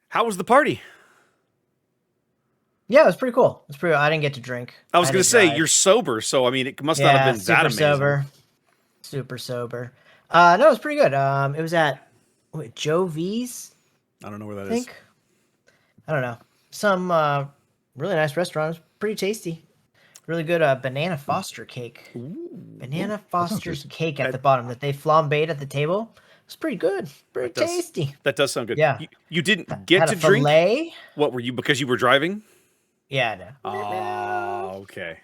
How was the party? Yeah, it was pretty cool. It's pretty. I didn't get to drink. I I was had going to to say, drive. you're sober, so I mean, it must not have Yeah, been that super amazing. sober. Super sober. No, it was pretty good. It was at Joe V's, I don't know where I that is. think. I don't know. Some really nice restaurant. It was pretty tasty. Really good banana Foster cake. Ooh, Banana That sounds Foster's tasty. cake at that, the bottom that they flambéed at the table. It's pretty good. Pretty that does tasty. that does sound good. Yeah. You didn't get Had a to drink? fillet. What were you, because you were driving? Yeah, no. Oh, okay.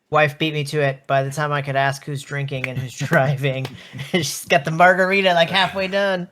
Wife beat me to it. By the time I could ask who's drinking and who's driving, she's got the margarita like halfway done.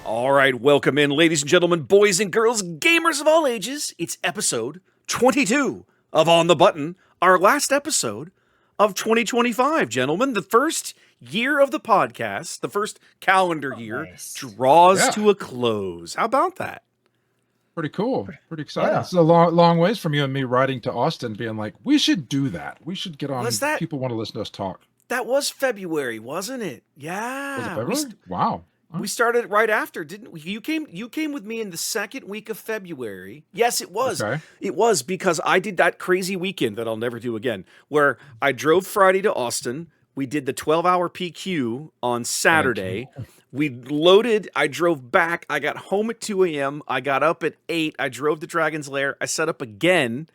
All right, welcome in, ladies and gentlemen, boys and girls, gamers of all ages. It's episode 22 of On the Button, our last episode of 2025, gentlemen. The first year of the podcast, the first calendar year, Nice. draws Yeah. to a close. How about that? Pretty cool. Pretty exciting. Yeah. It's a long ways from you and me riding to Austin being like, we should do that. We should get on. Was that- People want to listen to us talk. That was February, wasn't it? Was Yeah. it February? Wow. We started right after, didn't we? You came with me in the second week of February. Yes, it was. Okay. It was because I did that crazy weekend that I'll never do again, where I drove Friday to Austin. We did the 12-hour PQ on Saturday. We loaded, I drove back. I got home at 2 a.m. I got up at 8. I drove to Dragon's Lair. I set up again,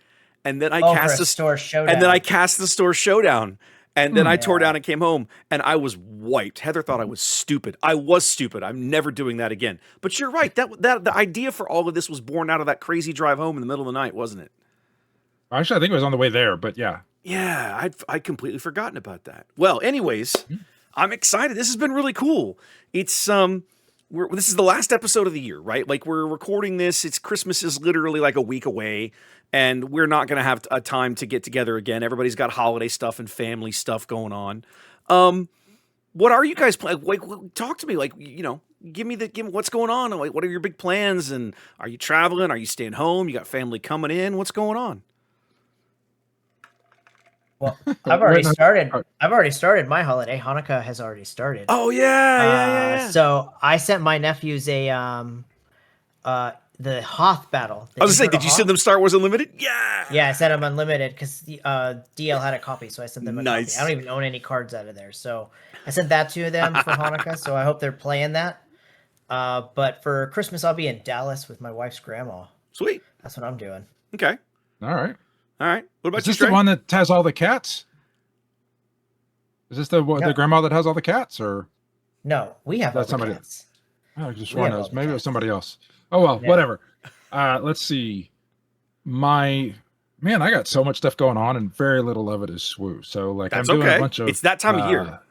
and then I Oh, cast for a the store showdown. and then I cast the store showdown. And then I tore Yeah. down and came home, and I was wiped. Heather thought I was stupid. I was stupid. I'm never doing that again. But you're right. That the idea for all of this was born out of that crazy drive home in the middle of the night, wasn't it? Actually, I think it was on the way there, but yeah. Yeah, I'd completely forgotten about that. Well, anyways, I'm excited. This has been really cool. It's this is the last episode of the year, right? Like, we're recording this. It's Christmas is literally like a week away, and we're not going to have a time to get together again. Everybody's got holiday stuff and family stuff going on. What are you guys planning? Like, talk to me. Like, give me what's going on. Like, what are your big plans? And are you traveling? Are you staying home? You got family coming in? What's going on? Well, I've already Right now- started. I've already started my holiday. Hanukkah has already started. Oh yeah. So I sent my nephews the Hoth battle. I was gonna say, did you send them Star Wars Unlimited? Yeah. Yeah, I sent them unlimited because DL had a copy, so I sent them a Nice. copy. I don't even own any cards out of there, so I sent that to them for Hanukkah. So I hope they're playing that. But for Christmas, I'll be in Dallas with my wife's grandma. Sweet. That's what I'm doing. Okay. All right. All right. What about Is you, this the Trey? one that has all the cats? Is this the No. grandma that has all the cats? Or No, we have all That's the somebody- cats. oh, just We one have knows. all the Maybe it was cats. somebody else. Oh, well, Yeah. whatever. Let's see. I got so much stuff going on and very little of it is swoo. So like That's I'm doing okay. a bunch of It's that time of year.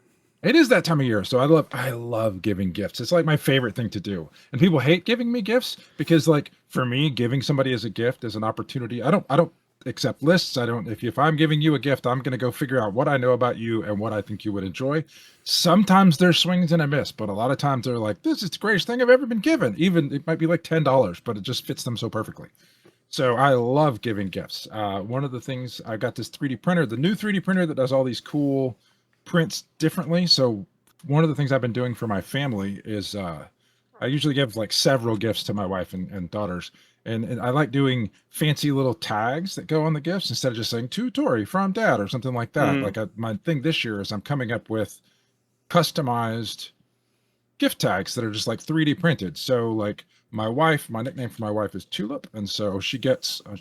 It is that time of year. So I love giving gifts. It's like my favorite thing to do. And people hate giving me gifts because like for me, giving somebody as a gift is an opportunity. I don't accept lists. If I'm giving you a gift, I'm going to go figure out what I know about you and what I think you would enjoy. Sometimes there's swings and a miss, but a lot of times they're like, this is the greatest thing I've ever been given. Even it might be like $10, but it just fits them so perfectly. So I love giving gifts. One of the things I got this 3D printer, the new 3D printer that does all these cool prints differently. So one of the things I've been doing for my family is I usually give like several gifts to my wife and daughters. And I like doing fancy little tags that go on the gifts instead of just saying to Tori from dad or something like that. Mhm. Like my thing this year is I'm coming up with customized gift tags that are just like 3D printed. So like my nickname for my wife is Tulip. And so she gets a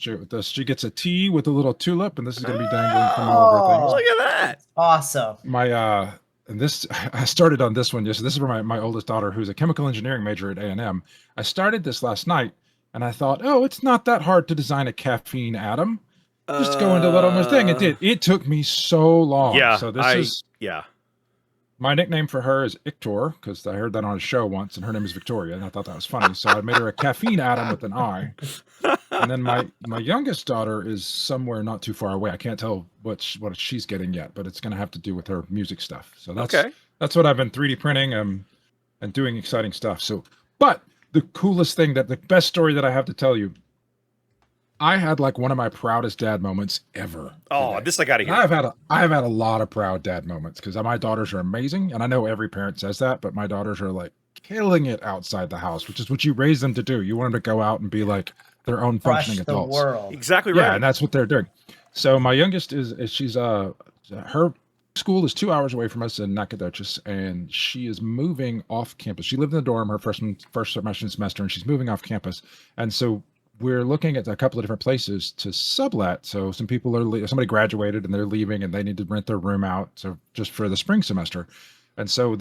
T with a little tulip, and this is going to be dangling from all of her things. Oh. Look at that. Awesome. And this I started on this one. This is for my oldest daughter, who's a chemical engineering major at A&M. I started this last night, and I thought, oh, it's not that hard to design a caffeine atom. Just go into let almost thing. It did. It took me so long. Yeah. So this is Yeah. my nickname for her is Ictor, because I heard that on a show once, and her name is Victoria, and I thought that was funny. So I made her a caffeine atom with an I. And then my youngest daughter is somewhere not too far away. I can't tell what she's getting yet, but it's going to have to do with her music stuff. So Okay. that's what I've been 3D printing and doing exciting stuff. So, but the coolest thing, the best story that I have to tell you, I had like one of my proudest dad moments ever. Oh, today. this I got to And hear. I've had a lot of proud dad moments because my daughters are amazing, and I know every parent says that, but my daughters are like killing it outside the house, which is what you raise them to do. You want them to go out and be like their own Crush functioning the adults. world. Exactly Yeah, right. and that's what they're doing. So my youngest is she's her school is 2 hours away from us in Nacogdoches, and she is moving off campus. She lived in the dorm her first semester, and she's moving off campus. And so we're looking at a couple of different places to sublet. So some people somebody graduated and they're leaving, and they need to rent their room out, so just for the spring semester. And so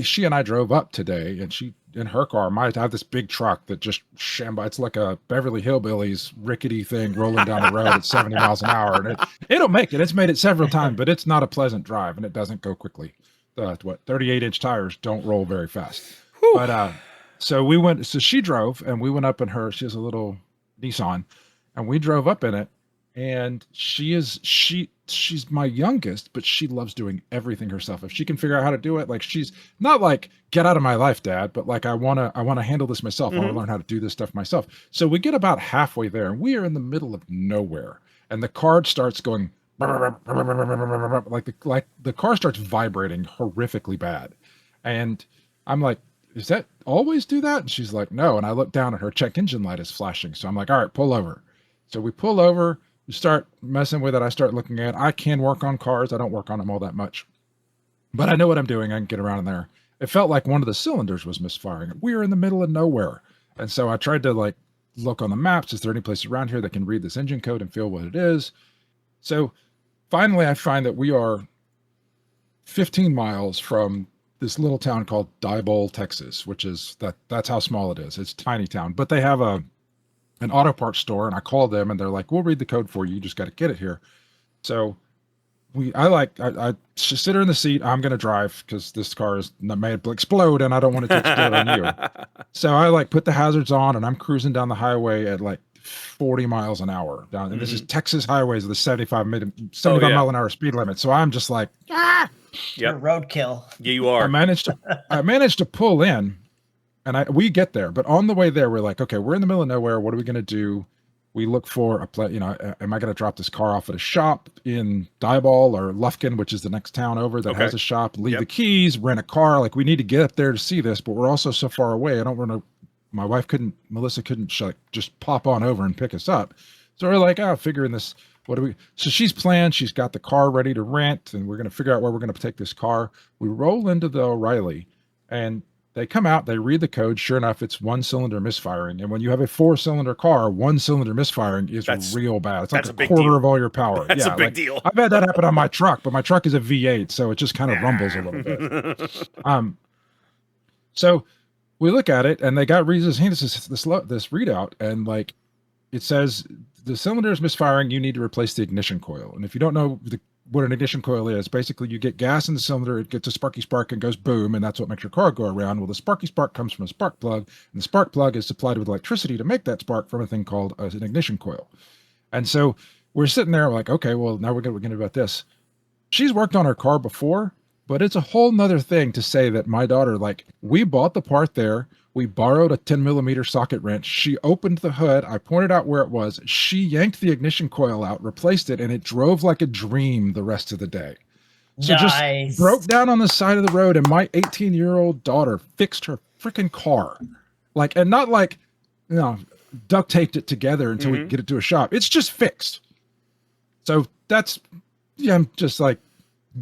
she and I drove up today, and she in her car might have this big truck that just it's like a Beverly Hillbillies rickety thing rolling down the road at 70 miles an hour, and it'll make it. It's made it several times, but it's not a pleasant drive, and it doesn't go quickly. 38-inch tires don't roll very fast. Whew. But so she drove, and we went up in she has a little Nissan, and we drove up in it. And she's my youngest, but she loves doing everything herself. If she can figure out how to do it, like she's not like, get out of my life, Dad, but like I wanna handle this myself. I want to learn how to do this stuff myself. So we get about halfway there, and we are in the middle of nowhere, and the car starts going like the car starts vibrating horrifically bad. And I'm like, does that always do that? And she's like, no. And I look down, and her check engine light is flashing. So I'm like, all right, pull over. So we pull over. You start messing with it. I start looking at it. I can work on cars. I don't work on them all that much, but I know what I'm doing. I can get around in there. It felt like one of the cylinders was misfiring. We were in the middle of nowhere. And so I tried to like look on the maps. Is there any place around here that can read this engine code and feel what it is? So finally I find that we are 15 miles from this little town called Diboll, Texas, which is that's how small it is. It's a tiny town, but they have an auto parts store, and I called them, and they're like, we'll read the code for you. You just got to get it here. So I just sit her in the seat. I'm going to drive because this car is made to explode, and I don't want it to explode on you. So I like put the hazards on, and I'm cruising down the highway at like 40 miles an hour down. And this is Texas highways with a 75 mile an hour speed limit. So I'm just like, Yep. Roadkill. Yeah, you are. I managed to pull in. And we get there, but on the way there, we're like, okay, we're in the middle of nowhere. What are we going to do? We look for am I going to drop this car off at a shop in Diboll or Lufkin, which is the next town over that has a shop, leave the keys, rent a car. Like we need to get up there to see this, but we're also so far away. My wife Melissa couldn't just pop on over and pick us up. So we're like, figuring this, so she's planned, she's got the car ready to rent, and we're going to figure out where we're going to take this car. We roll into the O'Reilly, and they come out, they read the code. Sure enough, it's one cylinder misfiring. And when you have a 4-cylinder car, one cylinder misfiring is real bad. It's like a quarter of all your power. That's a big deal. I've had that happen on my truck, but my truck is a V8, so it just kind of rumbles a little bit. So we look at it, and they got this readout, and like it says the cylinder is misfiring. You need to replace the ignition coil. And if you don't know what an ignition coil is, basically you get gas in the cylinder, it gets a sparky spark and goes boom, and that's what makes your car go around. Well, the sparky spark comes from a spark plug, and the spark plug is supplied with electricity to make that spark from a thing called an ignition coil. And so we're sitting there like, okay, well, now we're going to about this. She's worked on her car before, but it's a whole nother thing to say that my daughter, like, we bought the part there. We borrowed a 10-millimeter socket wrench. She opened the hood. I pointed out where it was. She yanked the ignition coil out, replaced it, and it drove like a dream the rest of the day. So Nice. just broke down on the side of the road, and my 18-year-old daughter fixed her freaking car. Like, and not like, duct taped it together until we could get it to a shop. It's just fixed. So I'm just like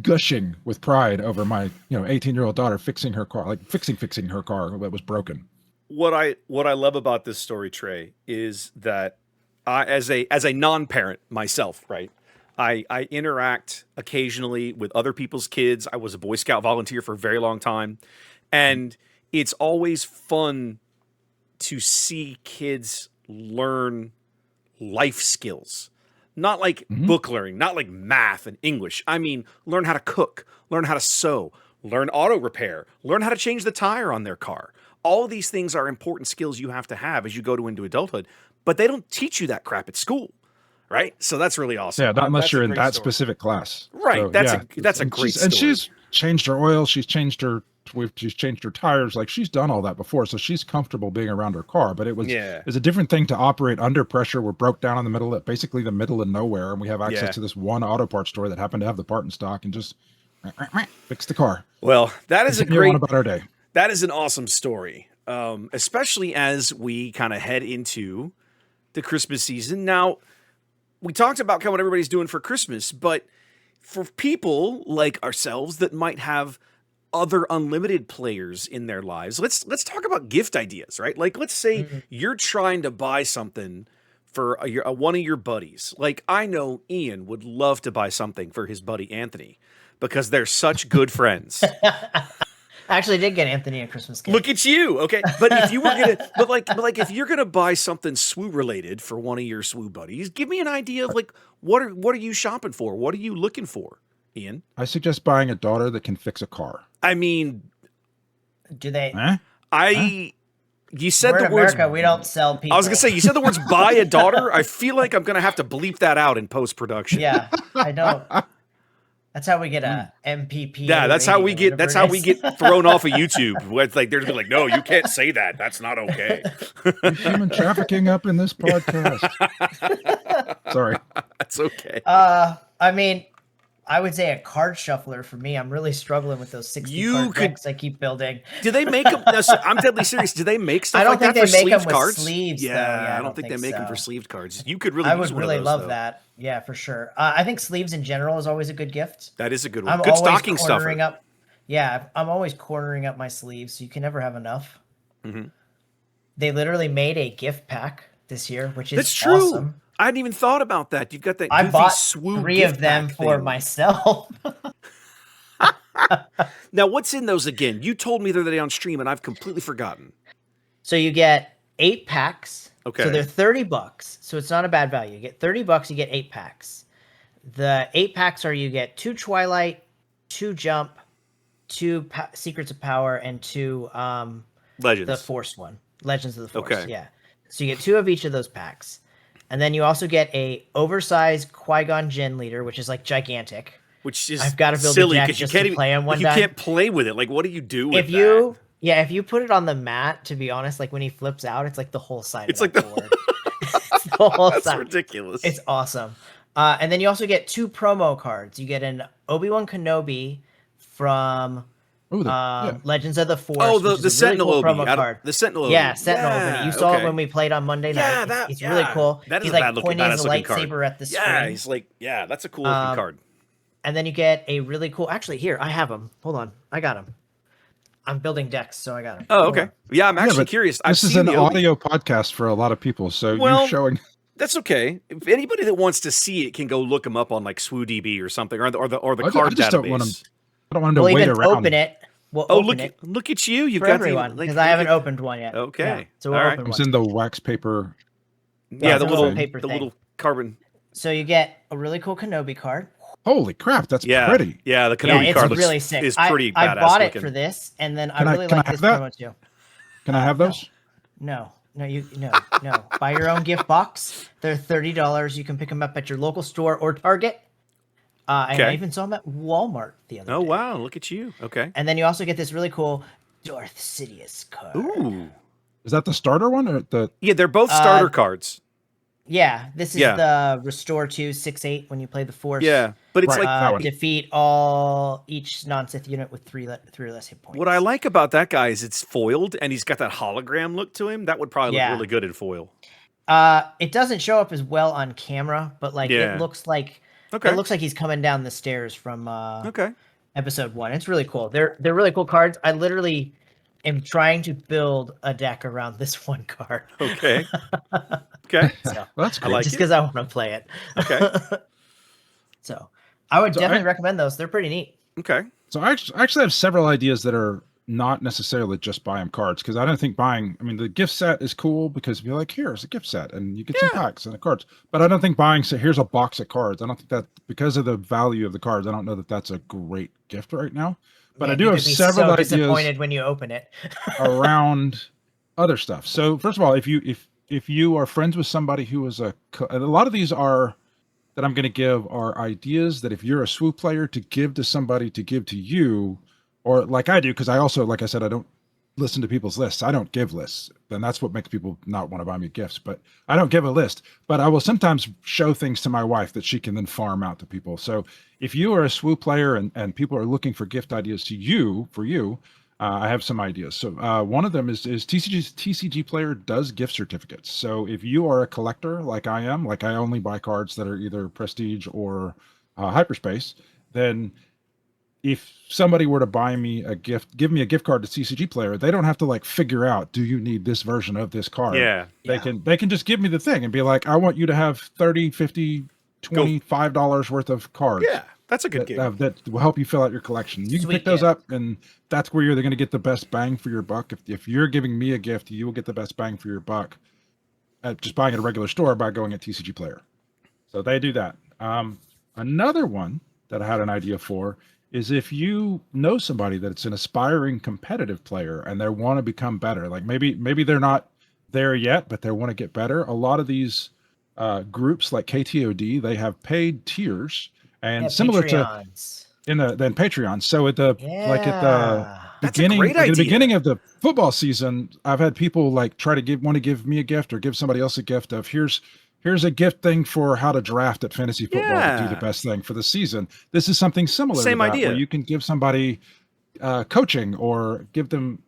gushing with pride over my 18-year-old daughter fixing her car, like fixing her car that was broken. What I love about this story, Trey, is that as a non-parent myself, right, I interact occasionally with other people's kids. I was a Boy Scout volunteer for a very long time, and it's always fun to see kids learn life skills. Not like book learning, not like math and English. I mean, learn how to cook, learn how to sew, learn auto repair, learn how to change the tire on their car. All of these things are important skills you have to have as you go into adulthood. but they don't teach you that crap at school, right? So that's really awesome. Yeah, not unless That's you're a in great that story. specific class. Right. So, That's a great story. And she's changed her oil. She's changed her tires. Like she's done all that before, so she's comfortable being around her car. But it's a different thing to operate under pressure. We're broke down in the middle of nowhere, and we have access to this one auto parts store that happened to have the part in stock and just fix the car. Well, that is Continue on about our day. That is an awesome story, especially as we kind of head into the Christmas season. Now, we talked about kind of what everybody's doing for Christmas, but for people like ourselves that might have other unlimited players in their lives, let's talk about gift ideas, right? Like, let's say you're trying to buy something for one of your buddies. Like, I know Ian would love to buy something for his buddy Anthony because they're such good friends. I actually did get Anthony a Christmas gift. Look at you, okay? But if you were gonna, but like if you're gonna buy something SWU related for one of your SWU buddies, give me an idea of like what are you shopping for? What are you looking for, Ian? I suggest buying a daughter that can fix a car. I mean, Do they? You said We're the in words. America. We don't sell people. I was gonna say you said the words "buy a daughter." I feel like I'm gonna have to bleep that out in post production. Yeah, I don't. That's how we get a MPP. Yeah, that's how we get. That's how we get. get thrown off of YouTube. Where it's like they're just like, no, you can't say that. That's not okay. Human trafficking up in this podcast. Sorry. That's okay. I mean, I would say a card shuffler for me. I'm really struggling with those 60 card decks I keep building. Do they make them? No, I'm deadly serious. Do they make stuff I don't like think that they for make them sleeved with cards? sleeves. Yeah, though. Yeah, I don't think they make them so. for sleeved cards. You could really. I use would one of really those, love though. that. Yeah, for sure. I think sleeves in general is always a good gift. That is a good one. I'm Good always stocking cornering stuffer. up. Yeah, I'm always cornering up my sleeves, so you can never have enough. Mhm. They literally made a gift pack this year, which is That's true. awesome. I hadn't even thought about that. You've got that. I goofy bought SWU 3 gift of them pack for thing. myself. Now, what's in those again? You told me the other day on stream, and I've completely forgotten. So you get 8 packs. Okay. So they're $30. So it's not a bad value. You get $30, you get 8 packs. The 8 packs are you get 2 Twilight, 2 Jump, 2 Secrets of Power, and 2 Legends. the Force one. Legends of the Force. Okay. Yeah. So you get 2 of each of those packs. And then you also get a oversized Qui-Gon Jinn leader, which is like gigantic. Which is I've got to build silly a deck because you just can't to even play on one you time. can't play with it. Like, what do you do with If you put it on the mat, to be honest, like when he flips out, it's like the whole side. It's of like that board. It's the whole That's side. ridiculous. It's awesome. And then you also get 2 promo cards. You get an Obi-Wan Kenobi from Legends of the Force. Oh, which is the a Sentinel really cool Obi. promo card. The Sentinel Obi. Yeah, Sentinel Obi. You saw it okay. when we played on Monday night. Yeah, It's really cool. That is He's a like pointing his badass-looking card. lightsaber at the screen. Yeah, he's like, that's a cool looking card. And then you get a really cool. Actually, here I have him. Hold on, I got him. I'm building decks, so I got him. Oh, okay. Yeah, I'm actually curious. This is an audio podcast for a lot of people, so you're showing. That's okay. If anybody that wants to see it can go look them up on like SWUDB or something, or the I card just database. don't want them. I don't want them to We'll wait even around. open it. We'll open it look at you! You've for got everyone the, because I haven't opened one yet. Okay, Yeah, so we'll all right. open It's one. in the wax paper. Yeah, the it's a little paper the thing. little carbon. So you get a really cool Kenobi card. Holy crap, that's pretty. Yeah, the Kenobi card it's really sick. is pretty I badass bought looking. it for this, and then Can I I- really can I like have this that? promo too. Can I have those? No. Buy your own gift box. They're $30. You can pick them up at your local store or Target. And I even saw them at Walmart the other day. Oh wow, look at you. Okay. And then you also get this really cool Darth Sidious card. Ooh. Is that the starter one or the? Yeah, they're both starter cards. Yeah, this is the Restore 2 6/8 when you play the Force. Yeah, but it's Right. like that one. defeat each non-Sith unit with 3 or less hit points. what I like about that guy is it's foiled and he's got that hologram look to him. That would probably look really good in foil. It doesn't show up as well on camera, but like it looks like it looks like he's coming down the stairs from episode 1. It's really cool. They're really cool cards. I literally am trying to build a deck around this one card. Okay. Okay. So, That's cool. like just it. because I want to play it. Okay. So I would definitely recommend those. They're pretty neat. Okay. So I actually have several ideas that are not necessarily just buy them cards, because I don't think buying. I mean, the gift set is cool because you're like, here's a gift set, and you get some packs and the cards. But I don't think buying. So here's a box of cards. I don't think that, because of the value of the cards, I don't know that that's a great gift right now. But Yeah, I do you have could be several so ideas disappointed when you open it. around other stuff. So first of all, if if you are friends with somebody who is a lot of these are that I'm going to give are ideas that if you're a swoop player to give to somebody to give to you, or like I do, because I also, like I said, I don't listen to people's lists. I don't give lists. And that's what makes people not want to buy me gifts. But I don't give a list. But I will sometimes show things to my wife that she can then farm out to people. So if you are a swoop player and people are looking for gift ideas for you, I have some ideas. So one of them is TCG player does gift certificates. So if you are a collector like I am, like I only buy cards that are either prestige or hyperspace, then if somebody were to buy me a gift, give me a gift card to TCG player, they don't have to like figure out, do you need this version of this card? Yeah. They can just give me the thing and be like, I want you to have 30, 50, $25 worth of cards. Yeah. That's a good gift. That will help you fill out your collection. You can pick those up, and that's where you're going to get the best bang for your buck. If you're giving me a gift, you will get the best bang for your buck at just buying at a regular store by going at TCG Player. So they do that. Another one that I had an idea for is if you know somebody that's an aspiring competitive player and they want to become better, like maybe they're not there yet, but they want to get better. A lot of these groups like KTOD, they have paid tiers. And similar Patreons. to then Patreon. So at the beginning of the football season, I've had people like want to give me a gift or give somebody else a gift of here's a gift thing for how to draft at fantasy football to do the best thing for the season. This is something similar. Same to that, idea. Where you can give somebody coaching or give them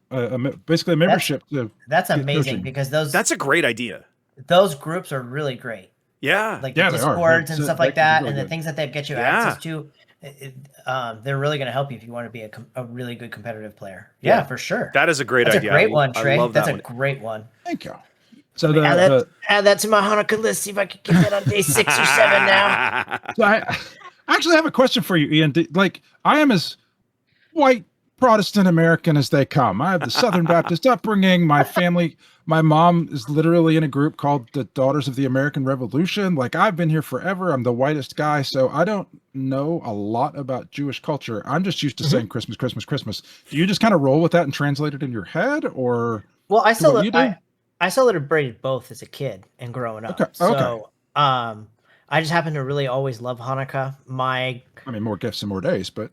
basically a membership. That's amazing because that's a great idea. Those groups are really great. Yeah. Like the Discords and stuff like that, and the things that they get you access to, they're really going to help you if you want to be a really good competitive player. Yeah, for sure. That is a great idea. That's a great one, Trey. I love That's that a great one. Thank you. So add that to my Hanukkah list. See if I can get that on day 6 or 7 now. So I actually have a question for you, Ian. Like I am as white Protestant American as they come. I have the Southern Baptist upbringing. My family, my mom is literally in a group called the Daughters of the American Revolution. Like I've been here forever. I'm the whitest guy. So I don't know a lot about Jewish culture. I'm just used to saying Christmas, Christmas, Christmas. Do you just kind of roll with that and translate it in your head or? Well, I celebrated both as a kid and growing up. Okay. So, I just happen to really always love Hanukkah. More gifts and more days, but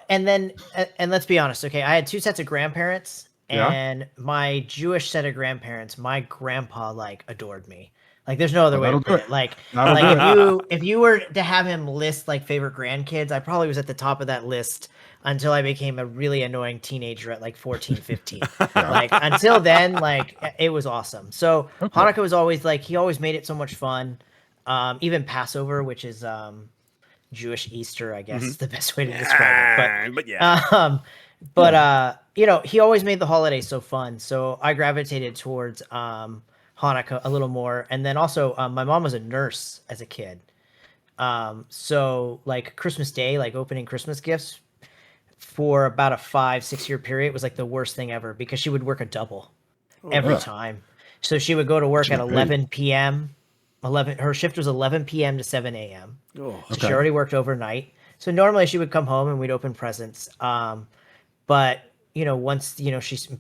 and let's be honest. Okay. I had 2 sets of grandparents and my Jewish set of grandparents, my grandpa adored me. Like there's no other way to put it. Like if you were to have him list like favorite grandkids, I probably was at the top of that list until I became a really annoying teenager at like 14, 15. Like until then, it was awesome. So Hanukkah was always he always made it so much fun. Even Passover, which is Jewish Easter, I guess is the best way to describe it. But yeah. He always made the holiday so fun. So I gravitated towards Hanukkah a little more. And then also my mom was a nurse as a kid. So Christmas Day, opening Christmas gifts for about a 5-6 year period was the worst thing ever because she would work a double every time. So she would go to work at 11 p.m. Her shift was 11 p.m. to 7 a.m. So she already worked overnight. So normally she would come home and we'd open presents. But once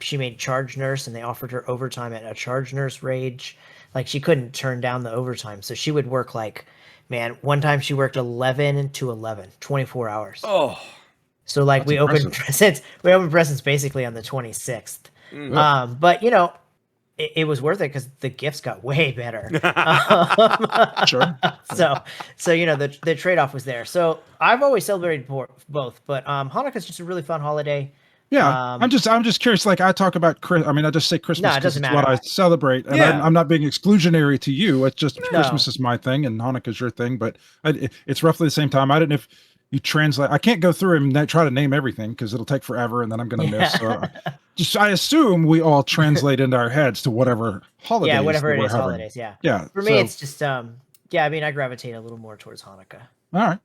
she made charge nurse and they offered her overtime at a charge nurse wage, she couldn't turn down the overtime. So she would work one time she worked 11 to 11, 24 hours. Oh. So we opened presents. We opened presents basically on the 26th. But it was worth it because the gifts got way better. Sure. So the trade-off was there. So I've always celebrated both, but Hanukkah is just a really fun holiday. Yeah, I'm just curious. I talk about I just say Christmas. No, it doesn't matter. What I celebrate, and I'm not being exclusionary to you. It's just Christmas is my thing, and Hanukkah is your thing. But it's roughly the same time. I didn't know if you translate. I can't go through and try to name everything because it'll take forever, and then I'm going to miss. So I assume we all translate into our heads to whatever holidays. Yeah, whatever it is, having. holidays. Yeah. Yeah. For me, it's just I gravitate a little more towards Hanukkah. All right.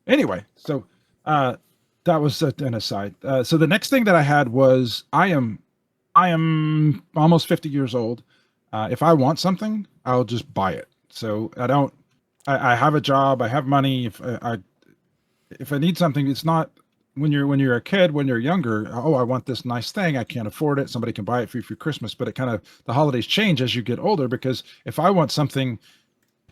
Anyway, so that was an aside. So the next thing that I had was I am almost 50 years old. If I want something, I'll just buy it. So I have a job, I have money. If I need something, it's not when you're a kid, when you're younger, oh, I want this nice thing, I can't afford it, somebody can buy it for you for Christmas. But it kind of, the holidays change as you get older, because if I want something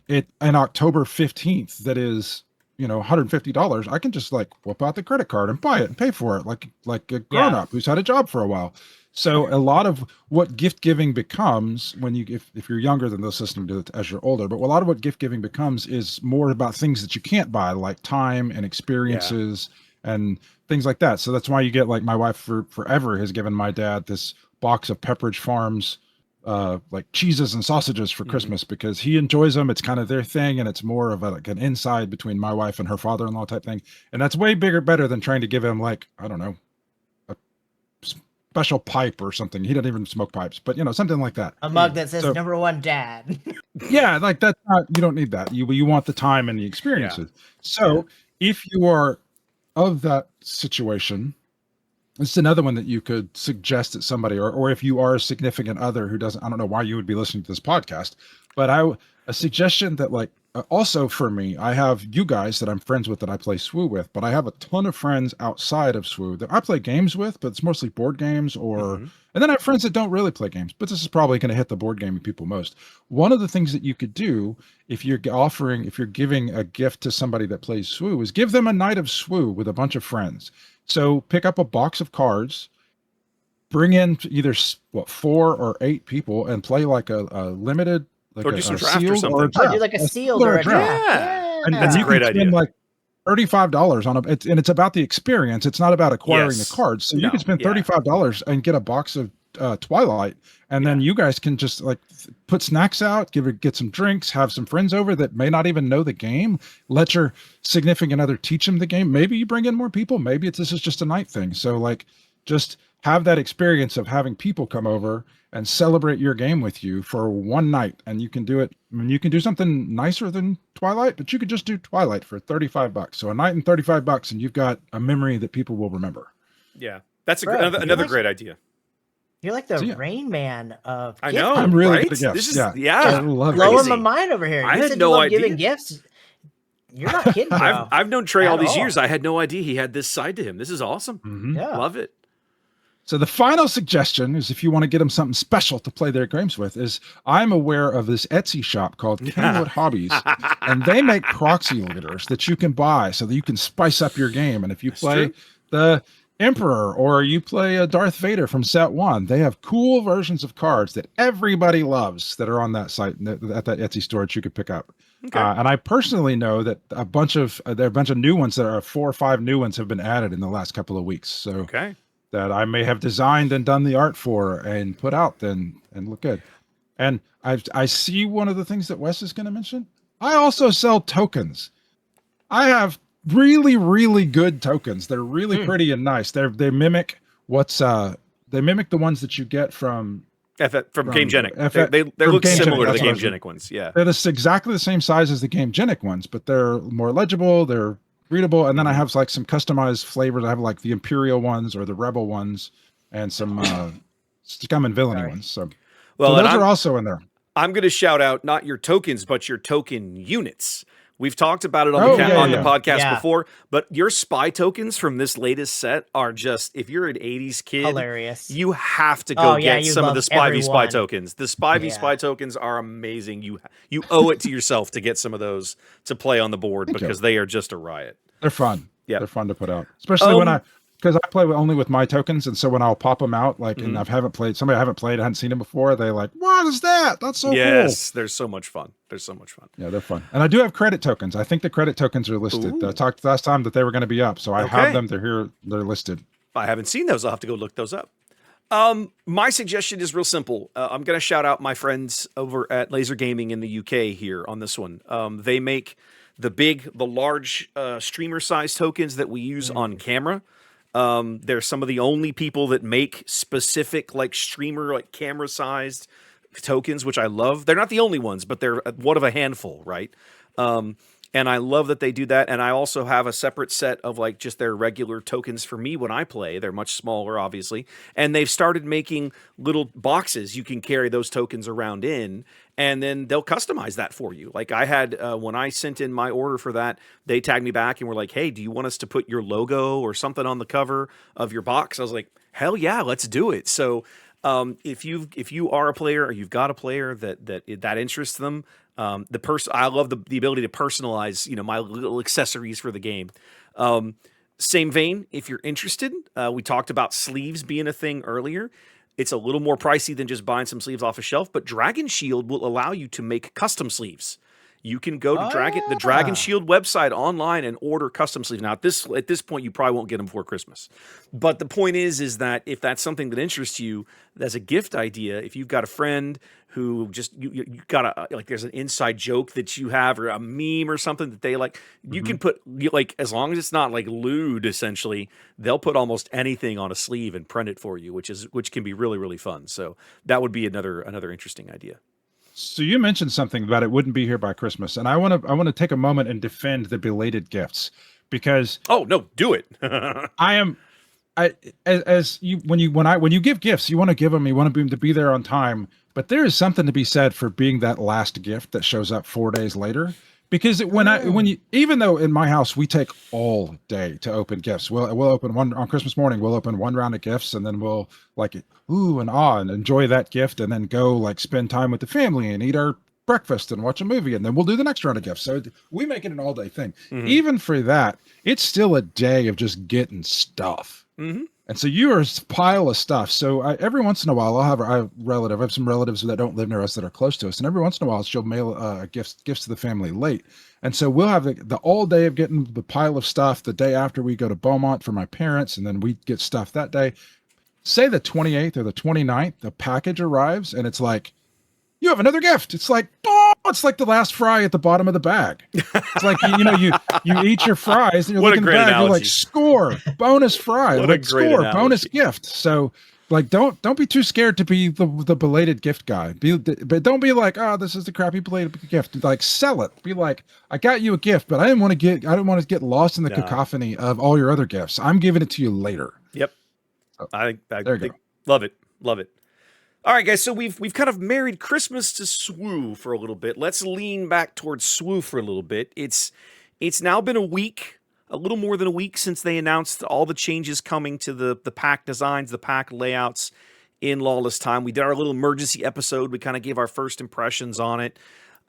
on October 15th that is, $150, I can just like whip out the credit card and buy it and pay for it like a grown up who's had a job for a while. So a lot of what gift giving becomes, when you, if you're younger than those listening to it as you're older, but a lot of what gift giving becomes is more about things that you can't buy, like time and experiences and things like that. So that's why you get, like, my wife forever has given my dad this box of Pepperidge Farms like cheeses and sausages for Christmas, because he enjoys them. It's kind of their thing, and it's more of like an inside between my wife and her father-in-law type thing. And that's way better than trying to give him, like, I don't know, a special pipe or something. He doesn't even smoke pipes, but something like that. A mug that says number one dad. Yeah, like that's not, you don't need that. You want the time and the experiences. So if you are of that situation, it's another one that you could suggest that somebody, or if you are a significant other who doesn't, I don't know why you would be listening to this podcast, but a suggestion that, like, also for me, I have you guys that I'm friends with that I play SWU with, but I have a ton of friends outside of SWU that I play games with, but it's mostly board games and then I have friends that don't really play games, but this is probably going to hit the board gaming people most. One of the things that you could do if you're giving a gift to somebody that plays SWU is give them a night of SWU with a bunch of friends. So pick up a box of cards, bring in either 4 or 8 people, and play like a limited, like or do some draft or something. Do like a sealed or a draft. Yeah. And that's a great idea. Like $35 on and it's about the experience. It's not about acquiring the cards. So you can spend $35 and get a box of Twilight, and then you guys can just like put snacks out, get some drinks, have some friends over that may not even know the game. Let your significant other teach them the game. Maybe you bring in more people. Maybe this is just a night thing. So like, just have that experience of having people come over and celebrate your game with you for one night. And you can do it. I mean, you can do something nicer than Twilight, but you could just do Twilight for $35. So a night and $35, and you've got a memory that people will remember. Yeah, that's another great idea. You're like the Rain Man of I know. I'm really right? good at gifts. This is I love blowing my mind over here. I you had said no you love idea. Giving gifts. You're not kidding, bro. I've known Trey all these years. I had no idea he had this side to him. This is awesome. Mm-hmm. Yeah. Love it. So the final suggestion is, if you want to get them something special to play their games with, is I'm aware of this Etsy shop called Kenwood Hobbies, and they make proxy leaders that you can buy so that you can spice up your game. And if you play the Emperor or you play a Darth Vader from set 1, they have cool versions of cards that everybody loves that are on that site, at that Etsy store that you could pick up. Okay. And I personally know that there are a bunch of new ones, that are 4 or 5 new ones have been added in the last couple of weeks. So that I may have designed and done the art for and put out and look good. And I see one of the things that Wes is going to mention. I also sell tokens. I have really, really good tokens. They're really pretty and nice. They mimic the ones that you get from GameGenic. They look similar to the GameGenic ones. Yeah, they're exactly the same size as the GameGenic ones, but they're more legible. They're readable. And then I have like some customized flavors. I have like the Imperial ones or the Rebel ones, and some Scum and Villainy ones. So those are also in there. I'm going to shout out not your tokens, but your token units. We've talked about it on the podcast before, but your spy tokens from this latest set are just, if you're an 80s kid, hilarious. You have to go get some of the Spy v Spy tokens. The Spy v Spy tokens are amazing. You owe it to yourself to get some of those to play on the board because they are just a riot. They're fun. Yeah, they're fun to put out, especially because I play only with my tokens, and so when I'll pop them out, like, and I haven't played, I hadn't seen them before, they like, what is that? That's so cool. Yes, they're so much fun. Yeah, they're fun. And I do have credit tokens. I think the credit tokens are listed. I talked last time that they were going to be up, so I have them. They're here. They're listed. If I haven't seen those, I'll have to go look those up. My suggestion is real simple. I'm going to shout out my friends over at Laser Gaming in the UK here on this one. They make the large streamer size tokens that we use on camera. They're some of the only people that make specific like streamer, like camera sized tokens, which I love. They're not the only ones, but they're one of a handful, right? And I love that they do that. And I also have a separate set of like just their regular tokens for me when I play. They're much smaller, obviously. And they've started making little boxes you can carry those tokens around in. And then they'll customize that for you. Like I had, when I sent in my order for that, they tagged me back and were like, hey, do you want us to put your logo or something on the cover of your box? I was like, hell yeah, let's do it. So if you are a player or you've got a player that interests them, I love the ability to personalize, my little accessories for the game. Same vein, if you're interested, we talked about sleeves being a thing earlier. It's a little more pricey than just buying some sleeves off a shelf, but Dragon Shield will allow you to make custom sleeves. You can go to the Dragon Shield website online and order custom sleeves. Now, at this point, you probably won't get them before Christmas. But the point is that if that's something that interests you as a gift idea, if you've got a friend who just you got like there's an inside joke that you have or a meme or something that they like, you can put like as long as it's not like lewd, essentially, they'll put almost anything on a sleeve and print it for you, which can be really, really fun. So that would be another interesting idea. So you mentioned something about it wouldn't be here by Christmas, and I want to take a moment and defend the belated gifts because oh no, do it. When you give gifts, you want to give them, you want them to be there on time, but there is something to be said for being that last gift that shows up 4 days later. Because even though in my house we take all day to open gifts, we'll open one on Christmas morning. We'll open one round of gifts, and then we'll like ooh and ah and enjoy that gift, and then go like spend time with the family and eat our breakfast and watch a movie, and then we'll do the next round of gifts. So we make it an all day thing. Mm-hmm. Even for that, it's still a day of just getting stuff. Mm-hmm. And so you are a pile of stuff. So every once in a while, I have some relatives that don't live near us that are close to us. And every once in a while, she'll mail gifts to the family late. And so we'll have the all day of getting the pile of stuff the day after we go to Beaumont for my parents. And then we get stuff that day. Say the 28th or the 29th, the package arrives and it's like, you have another gift. It's like, oh, it's like the last fry at the bottom of the bag. It's like, you eat your fries and you're looking at the bag, analogy. you're like, score, bonus fry, what like a great score, analogy. bonus gift. So like, don't be too scared to be the belated gift guy. But don't be like, oh, this is the crappy belated gift. Like, sell it. Be like, I got you a gift, but I don't want to get lost in the cacophony of all your other gifts. I'm giving it to you later. Yep. So, I there you go. Love it. All right, guys, so we've kind of married Christmas to SWU for a little bit. Let's lean back towards SWU for a little bit. It's now been a little more than a week since they announced all the changes coming to the pack designs, the pack layouts in Lawless Time. We did our little emergency episode. We kind of gave our first impressions on it.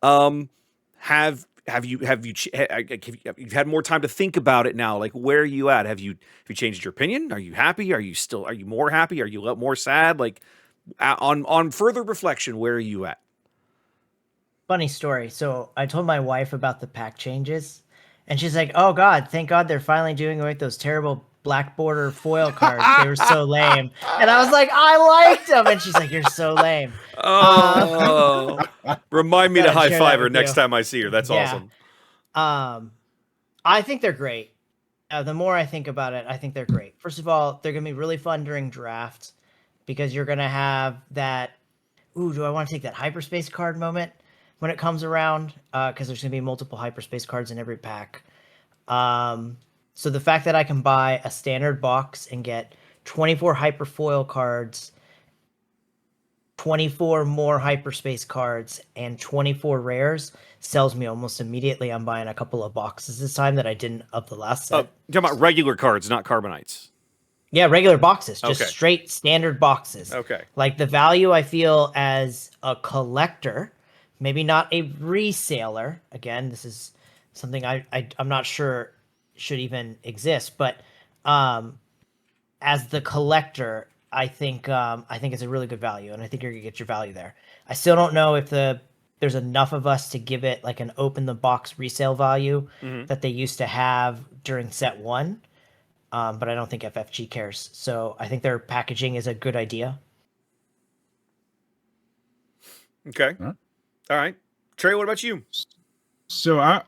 Have you had more time to think about it now? Like, where are you at? Have you changed your opinion? Are you happy? Are you more happy? Are you more sad? Like, on further reflection, where are you at? Funny story. So I told my wife about the pack changes, and she's like, "Oh God, thank God they're finally doing away with those terrible black border foil cards. They were so lame." And I was like, "I liked them," and she's like, "You're so lame." Oh, remind me to high five her next time I see her. That's awesome. I think they're great. The more I think about it, I think they're great. First of all, they're gonna be really fun during drafts, because you're going to have that, ooh, do I want to take that hyperspace card moment when it comes around? Because there's going to be multiple hyperspace cards in every pack. So the fact that I can buy a standard box and get 24 hyperfoil cards, 24 more hyperspace cards, and 24 rares sells me almost immediately. I'm buying a couple of boxes this time that I didn't of the last set. You're talking about regular cards, not Carbonites. Yeah, regular boxes, just straight standard boxes. Okay. Like the value I feel as a collector, maybe not a reseller. Again, this is something I'm not sure should even exist, but as the collector, I think it's a really good value, and I think you're gonna get your value there. I still don't know if there's enough of us to give it like an open the box resale value that they used to have during set 1. But I don't think FFG cares. So I think their packaging is a good idea. Okay. All right. Trey, what about you? So I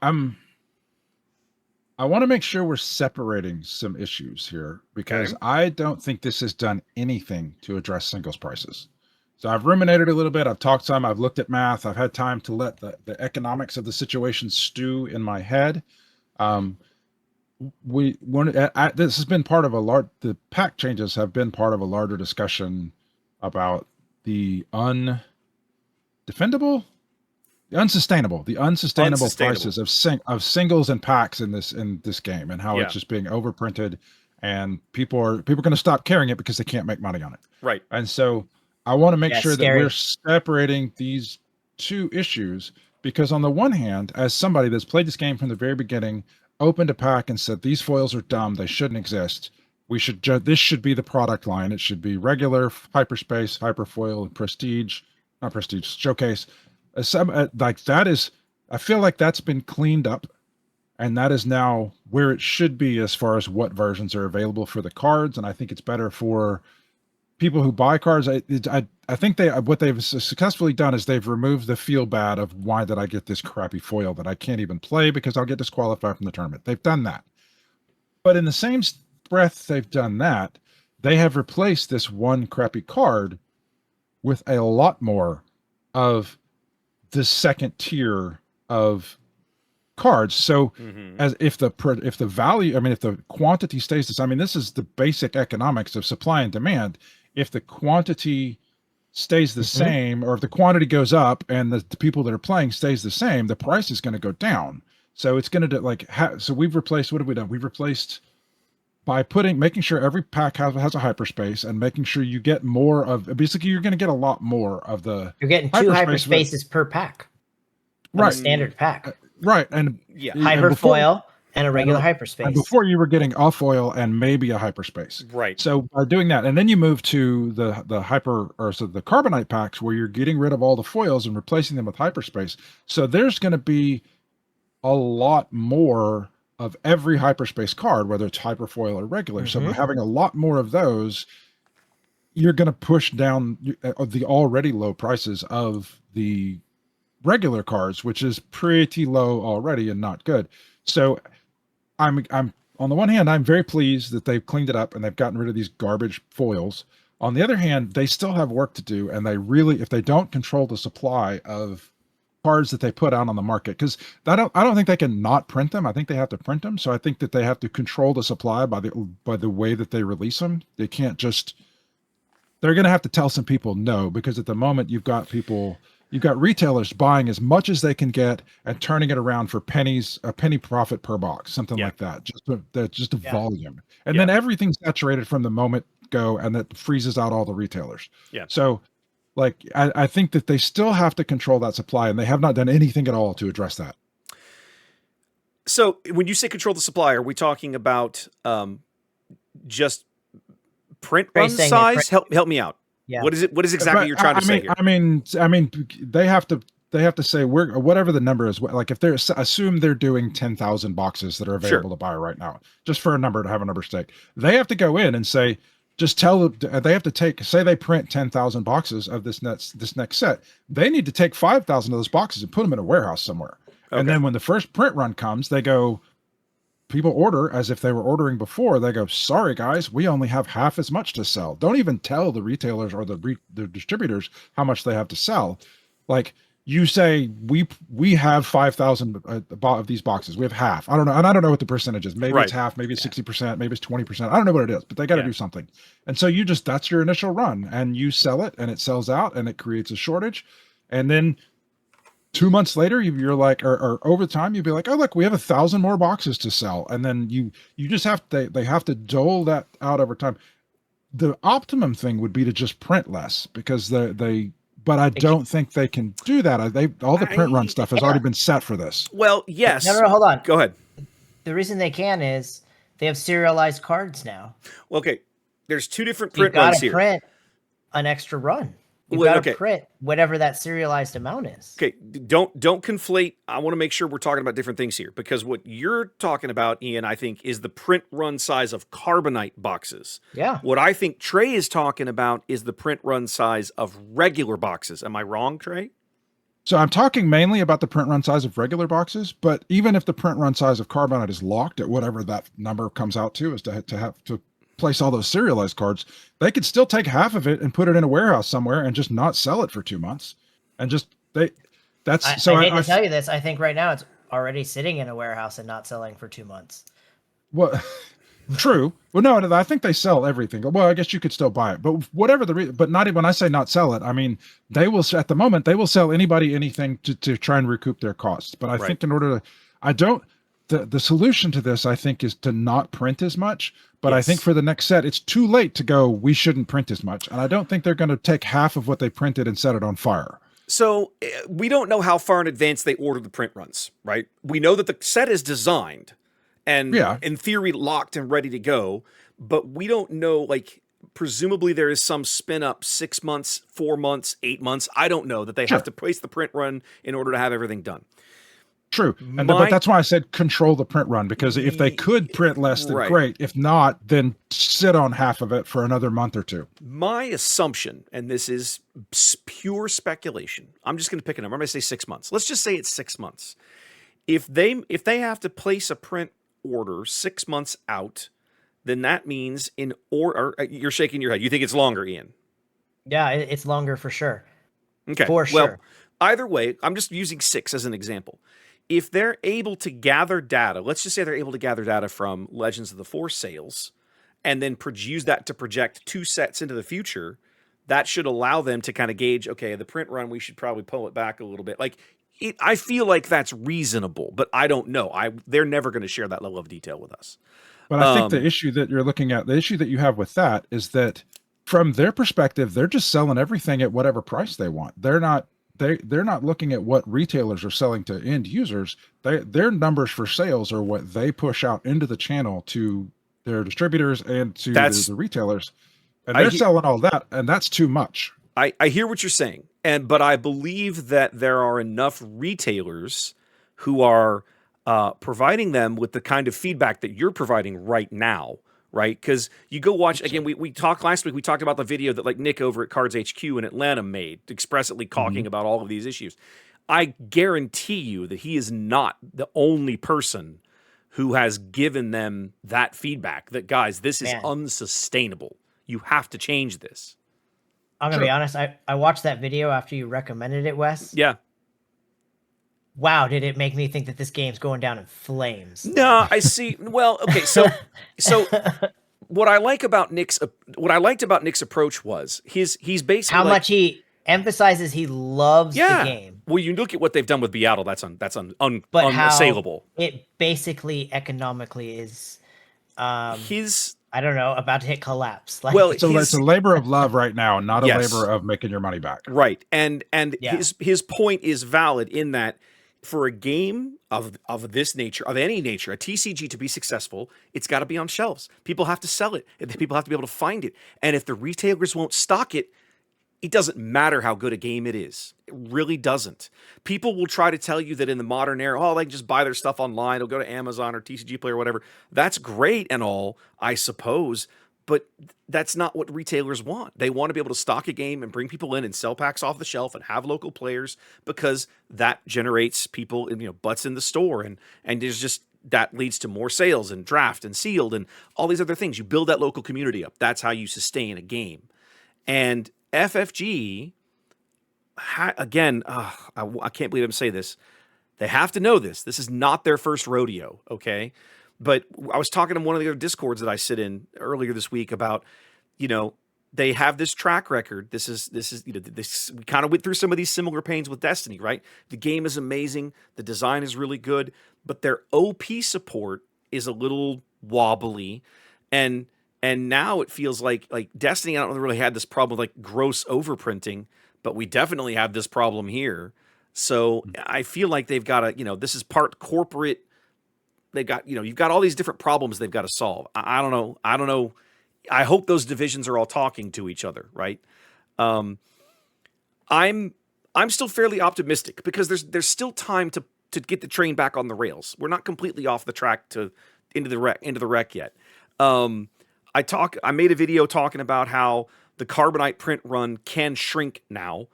want to make sure we're separating some issues here, because I don't think this has done anything to address singles prices. So I've ruminated a little bit. I've talked some. I've looked at math. I've had time to let the economics of the situation stew in my head. This has been part of the pack changes have been part of a larger discussion about the unsustainable prices of singles and packs in this game, and how it's just being overprinted, and people are going to stop carrying it because they can't make money on it. Right. And so I want to make sure that we're separating these two issues, because on the one hand, as somebody that's played this game from the very beginning, opened a pack and said these foils are dumb, they shouldn't exist. This should be the product line. It should be regular, hyperspace, hyperfoil, showcase. Like that is, I feel like that's been cleaned up, and that is now where it should be as far as what versions are available for the cards. And I think it's better for people who buy cards. I think what they've successfully done is they've removed the feel bad of why did I get this crappy foil that I can't even play because I'll get disqualified from the tournament. They've done that. But in the same breath they've done that, they have replaced this one crappy card with a lot more of the second tier of cards. So as if the value, if the quantity stays this, this is the basic economics of supply and demand. If the quantity stays the same, or if the quantity goes up and the people that are playing stays the same, the price is going to go down. So it's going to so we've replaced, what have we done? We've replaced by making sure every pack has a hyperspace, and making sure you get more of, basically you're going to get a lot more of you're getting 2 hyperspaces per pack. Right. Standard pack. Right. And hyperfoil and a regular hyperspace. And before you were getting a foil and maybe a hyperspace. Right. So by doing that, and then you move to the carbonite packs, where you're getting rid of all the foils and replacing them with hyperspace. So there's going to be a lot more of every hyperspace card, whether it's hyperfoil or regular. So by having a lot more of those, you're going to push down the already low prices of the regular cards, which is pretty low already and not good. So I'm on the one hand, I'm very pleased that they've cleaned it up and they've gotten rid of these garbage foils. On the other hand, they still have work to do, and if they don't control the supply of cards that they put out on the market, because I don't think they can not print them. I think they have to print them. So I think that they have to control the supply by the way that they release them. They can't just, they're going to have to tell some people no, because at the moment you've got retailers buying as much as they can get and turning it around for pennies, a penny profit per box, something like that. Just a volume. And then everything's saturated from the moment go, and that freezes out all the retailers. Yeah. So I think that they still have to control that supply, and they have not done anything at all to address that. So when you say control the supply, are we talking about just print run size? Help me out. Yeah. What is it? What is exactly you're trying to say here? I mean, they have to say whatever the number is. Like if assume they're doing 10,000 boxes that are available to buy right now, just for a number to have a number stake. They have to go in and say, they have to say they print 10,000 boxes of this next set. They need to take 5,000 of those boxes and put them in a warehouse somewhere. Okay. And then when the first print run comes, people order as if they were ordering before. They go, sorry guys, we only have half as much to sell. Don't even tell the retailers or the distributors how much they have to sell. Like you say, we have 5,000 of these boxes. We have half. I don't know. And I don't know what the percentage is. Maybe it's half, maybe it's 60%, maybe it's 20%. I don't know what it is, but they got to do something. And so that's your initial run, and you sell it, and it sells out, and it creates a shortage. And then 2 months later, you're like, or over time, you'd be like, oh, look, we have 1,000 more boxes to sell. And then you just they have to dole that out over time. The optimum thing would be to just print less, because but I don't think they can do that. All the print run stuff has already been set for this. Well, yes. No, hold on. Go ahead. The reason they can is they have serialized cards now. Well, okay. There's 2 different print runs here. You got to print an extra run. You got to print whatever that serialized amount is. Okay, don't conflate. I want to make sure we're talking about different things here, because what you're talking about, Ian, I think, is the print run size of carbonite boxes. Yeah. What I think Trey is talking about is the print run size of regular boxes. Am I wrong, Trey? So I'm talking mainly about the print run size of regular boxes, but even if the print run size of carbonite is locked at whatever that number comes out to, is to place all those serialized cards, they could still take half of it and put it in a warehouse somewhere and just not sell it for 2 months. And just I hate to tell you this. I think right now it's already sitting in a warehouse and not selling for 2 months. Well, true. Well, no, I think they sell everything. Well, I guess you could still buy it, but whatever but not when I say not sell it, I mean, they will, at the moment, they will sell anybody anything to try and recoup their costs. But I think in order to, the solution to this, I think, is to not print as much. But I think for the next set, it's too late to go, we shouldn't print as much. And I don't think they're going to take half of what they printed and set it on fire. So we don't know how far in advance they ordered the print runs, right? We know that the set is designed and in theory locked and ready to go, but we don't know, like, presumably there is some spin up 6 months, 4 months, 8 months. I don't know that they have to place the print run in order to have everything done. True. But that's why I said control the print run, because if they could print less, then great. If not, then sit on half of it for another month or two. My assumption, and this is pure speculation, I'm just going to pick a number. I'm going to say 6 months. Let's just say it's 6 months. If they have to place a print order 6 months out, then that means you're shaking your head. You think it's longer, Ian? Yeah, it's longer for sure. Okay. For sure. Well, either way, I'm just using 6 as an example. If they're able to gather data, let's just say they're able to gather data from Legends of the Force sales and then use that to project 2 sets into the future, that should allow them to kind of gauge, okay, the print run, we should probably pull it back a little bit. Like, I feel like that's reasonable, but I don't know. They're never going to share that level of detail with us. But I think the issue that you're looking at, the issue that you have with that is that from their perspective, they're just selling everything at whatever price they want. They're not looking at what retailers are selling to end users. Their numbers for sales are what they push out into the channel to their distributors and to the retailers. And they're selling all that, and that's too much. I hear what you're saying, but I believe that there are enough retailers who are providing them with the kind of feedback that you're providing right now, right? Because you go watch, again, we talked last week, we talked about the video that like Nick over at Cards HQ in Atlanta made, expressly talking about all of these issues. I guarantee you that he is not the only person who has given them that feedback, that, guys, this is unsustainable. You have to change this. I'm going to be honest, I watched that video after you recommended it, Wes. Yeah. Wow, did it make me think that this game's going down in flames? No, I see. Well, okay, so what I liked about Nick's approach was he's basically how much he emphasizes he loves the game. Well, you look at what they've done with Beatle, that's unassailable. It basically economically is I don't know, about to hit collapse. Like, well, so it's a labor of love right now, not a labor of making your money back. Right. And his point is valid in that for a game of this nature, of any nature, a TCG to be successful, it's got to be on shelves. People have to sell it. People have to be able to find it. And if the retailers won't stock it, it doesn't matter how good a game it is. It really doesn't. People will try to tell you that in the modern era, they can just buy their stuff online. They'll go to Amazon or TCG Player or whatever. That's great and all, I suppose, but that's not what retailers want. They want to be able to stock a game and bring people in and sell packs off the shelf and have local players, because that generates people, butts in the store, and there's just that leads to more sales and draft and sealed and all these other things. You build that local community up. That's how you sustain a game. And FFG, again, I can't believe I'm saying this. They have to know this. This is not their first rodeo, okay? But I was talking to one of the other Discords that I sit in earlier this week about, they have this track record. This is we kind of went through some of these similar pains with Destiny, right? The game is amazing. The design is really good, but their OP support is a little wobbly. And now it feels like Destiny, I don't really had this problem with like gross overprinting, but we definitely have this problem here. So I feel like they've got to, this is part corporate. They've got, you've got all these different problems they've got to solve. I don't know. I hope those divisions are all talking to each other, right? I'm still fairly optimistic because there's still time to get the train back on the rails. We're not completely off the track into the wreck yet. I made a video talking about how the Carbonite print run can shrink now,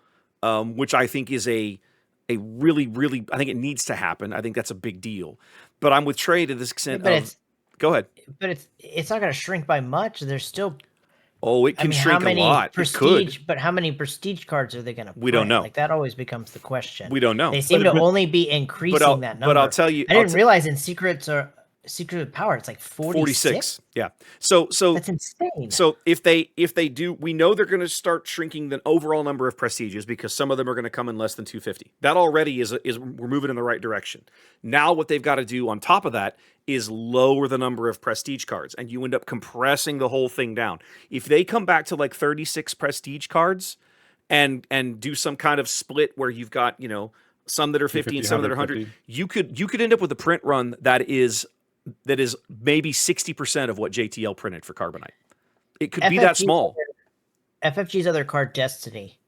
which I think is a really, really, I think it needs to happen. I think that's a big deal. But I'm with Trey to this extent. Go ahead. But it's not going to shrink by much. There's still. Oh, it can shrink a lot. Prestige, but how many prestige cards are they going to print? We don't know. Like, that always becomes the question. We don't know. They seem to only be increasing that number. But I'll tell you, I didn't realize in Secret of Power it's like 46. Yeah. So that's insane. So if they do, we know they're going to start shrinking the overall number of prestiges because some of them are going to come in less than 250. That already is we're moving in the right direction. Now what they've got to do on top of that is lower the number of prestige cards, and you end up compressing the whole thing down. If they come back to like 36 prestige cards and do some kind of split where you've got, some that are 50 and some that are 100, you could end up with a print run that is maybe 60% of what JTL printed for Carbonite. It could be that small. FFG's other card, Destiny.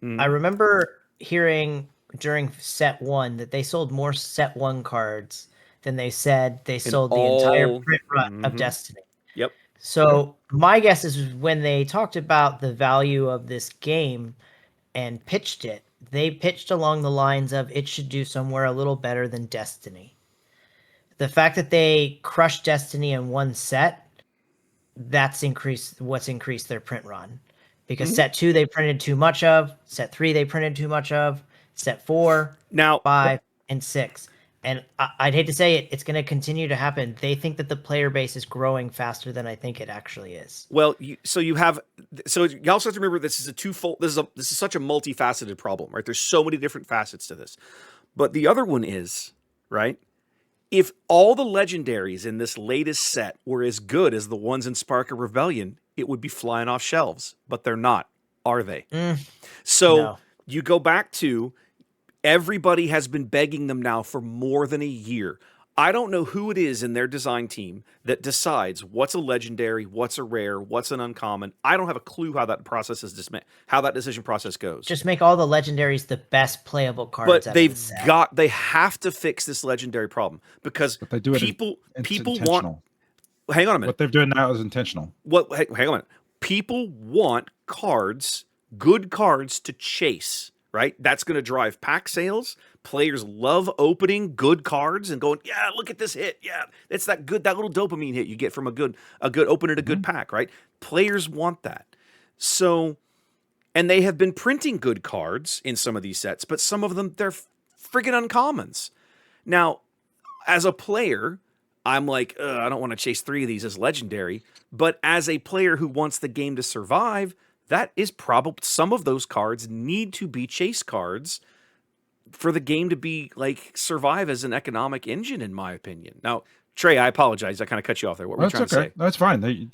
I remember hearing during set 1 that they sold more set 1 cards than they said they sold the entire print run of Destiny. Yep. So my guess is when they talked about the value of this game and pitched it, they pitched along the lines of it should do somewhere a little better than Destiny. The fact that they crushed Destiny in one set, what's increased their print run. Because set 2 they printed too much of, set 3 they printed too much of, set 4, 5, and 6. And I'd hate to say it, it's going to continue to happen. They think that the player base is growing faster than I think it actually is. Well, you also have to remember this is this is such a multifaceted problem, right? There's so many different facets to this. But the other one is, right? If all the legendaries in this latest set were as good as the ones in Spark of Rebellion, it would be flying off shelves, but they're not, are they? So you go back to everybody has been begging them now for more than a year. I don't know who it is in their design team that decides what's a legendary, what's a rare, what's an uncommon. I don't have a clue how that process is how that decision process goes. Just make all the legendaries the best playable cards. But they have to fix this legendary problem because people want. Hang on a minute. What they're doing now is intentional. Hang on a minute. People want cards, good cards to chase. Right? That's going to drive pack sales. Players love opening good cards and going, yeah, look at this hit. Yeah, it's that little dopamine hit you get from a good opening a good pack, right? Players want that. So, and they have been printing good cards in some of these sets, but some of them, they're friggin' uncommons. Now, as a player, I'm like, I don't want to chase 3 of these as legendary. But as a player who wants the game to survive, that is probably some of those cards need to be chase cards for the game to be survive as an economic engine, in my opinion. Now, Trey, I apologize. I kind of cut you off there. What were you trying to say? That's fine.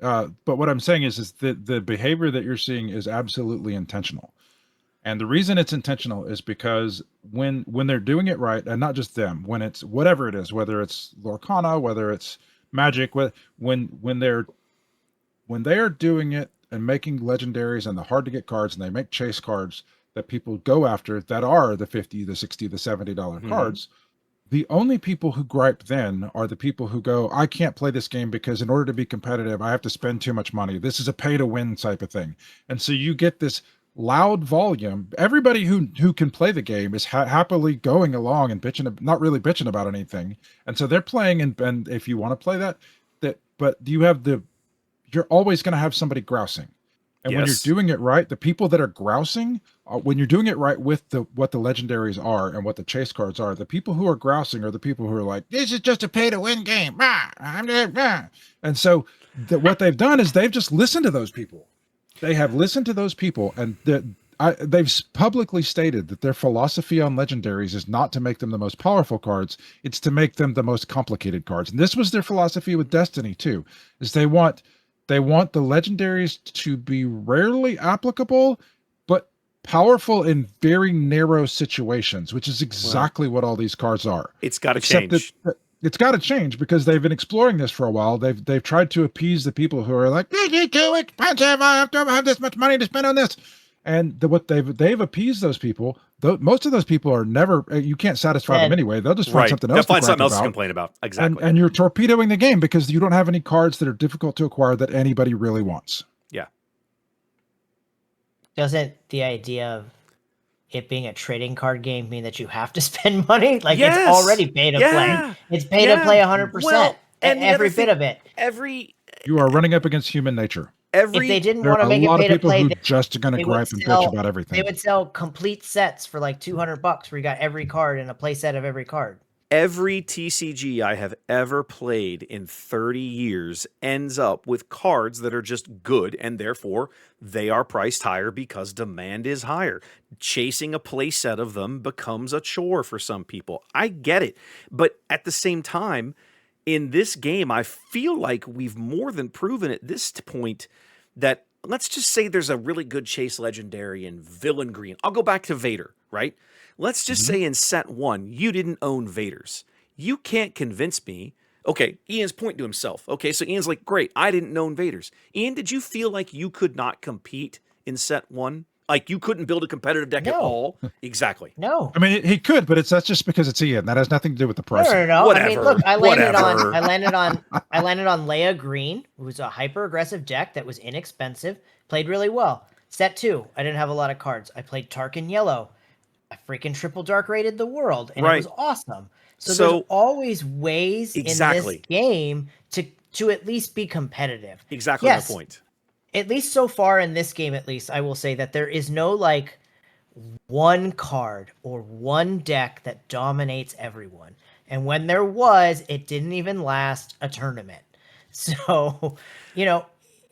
But what I'm saying is that the behavior that you're seeing is absolutely intentional. And the reason it's intentional is because when they're doing it right, and not just them, when it's whatever it is, whether it's Lorcana, whether it's Magic, when they are doing it and making legendaries and the hard to get cards, and they make chase cards that people go after that are the $50, the $60, the $70 cards, the only people who gripe then are the people who go, I can't play this game because in order to be competitive, I have to spend too much money. This is a pay to win type of thing. And so you get this loud volume. Everybody who can play the game is happily going along and not really bitching about anything. And so they're playing, and if you want to play but you're always going to have somebody grousing. And when you're doing it right, the people that are grousing, when you're doing it right with what the legendaries are and what the chase cards are, the people who are grousing are the people who are like, this is just a pay to win game. And so what they've done is they've just listened to those people. They have listened to those people, and they've publicly stated that their philosophy on legendaries is not to make them the most powerful cards, it's to make them the most complicated cards. And this was their philosophy with Destiny too, is they want the legendaries to be rarely applicable, but powerful in very narrow situations, which is exactly what all these cards are. It's got to change. It's got to change because they've been exploring this for a while. They've tried to appease the people who are like, this is too expensive. I have to have this much money to spend on this. And what they've appeased those people. Most of those people are never. You can't satisfy them anyway. They'll just find something else. They'll find something else to complain about. Exactly. And you're torpedoing the game because you don't have any cards that are difficult to acquire that anybody really wants. Yeah. Doesn't the idea of it being a trading card game mean that you have to spend money? Like it's already pay to play. It's pay to play 100%. And every bit of it. You are running up against human nature. If they didn't want to make it pay to play, there are a lot of people who just going to gripe and bitch about everything. They would sell complete sets for like $200, where you got every card and a play set of every card. Every TCG I have ever played in 30 years ends up with cards that are just good, and therefore they are priced higher because demand is higher. Chasing a play set of them becomes a chore for some people. I get it. But at the same time, in this game, I feel like we've more than proven at this point that, let's just say there's a really good Chase Legendary in Villain Green. I'll go back to Vader, right? Let's just say in set 1, you didn't own Vaders. You can't convince me. Okay, Ian's pointing to himself. Okay, so Ian's like, great, I didn't own Vaders. Ian, did you feel like you could not compete in set 1? Like you couldn't build a competitive deck at all? Exactly. No. I mean, he could, but that's just because it's Ian. That has nothing to do with the price. No. Whatever. I mean, look, I landed Whatever. on Leia Green, who's a hyper aggressive deck that was inexpensive, played really well. Set 2, I didn't have a lot of cards. I played Tarkin Yellow. I freaking triple dark rated the world, and it was awesome. So there's always ways in this game to at least be competitive. Exactly my point. At least so far in this game, at least, I will say that there is no like one card or one deck that dominates everyone. And when there was, it didn't even last a tournament. So,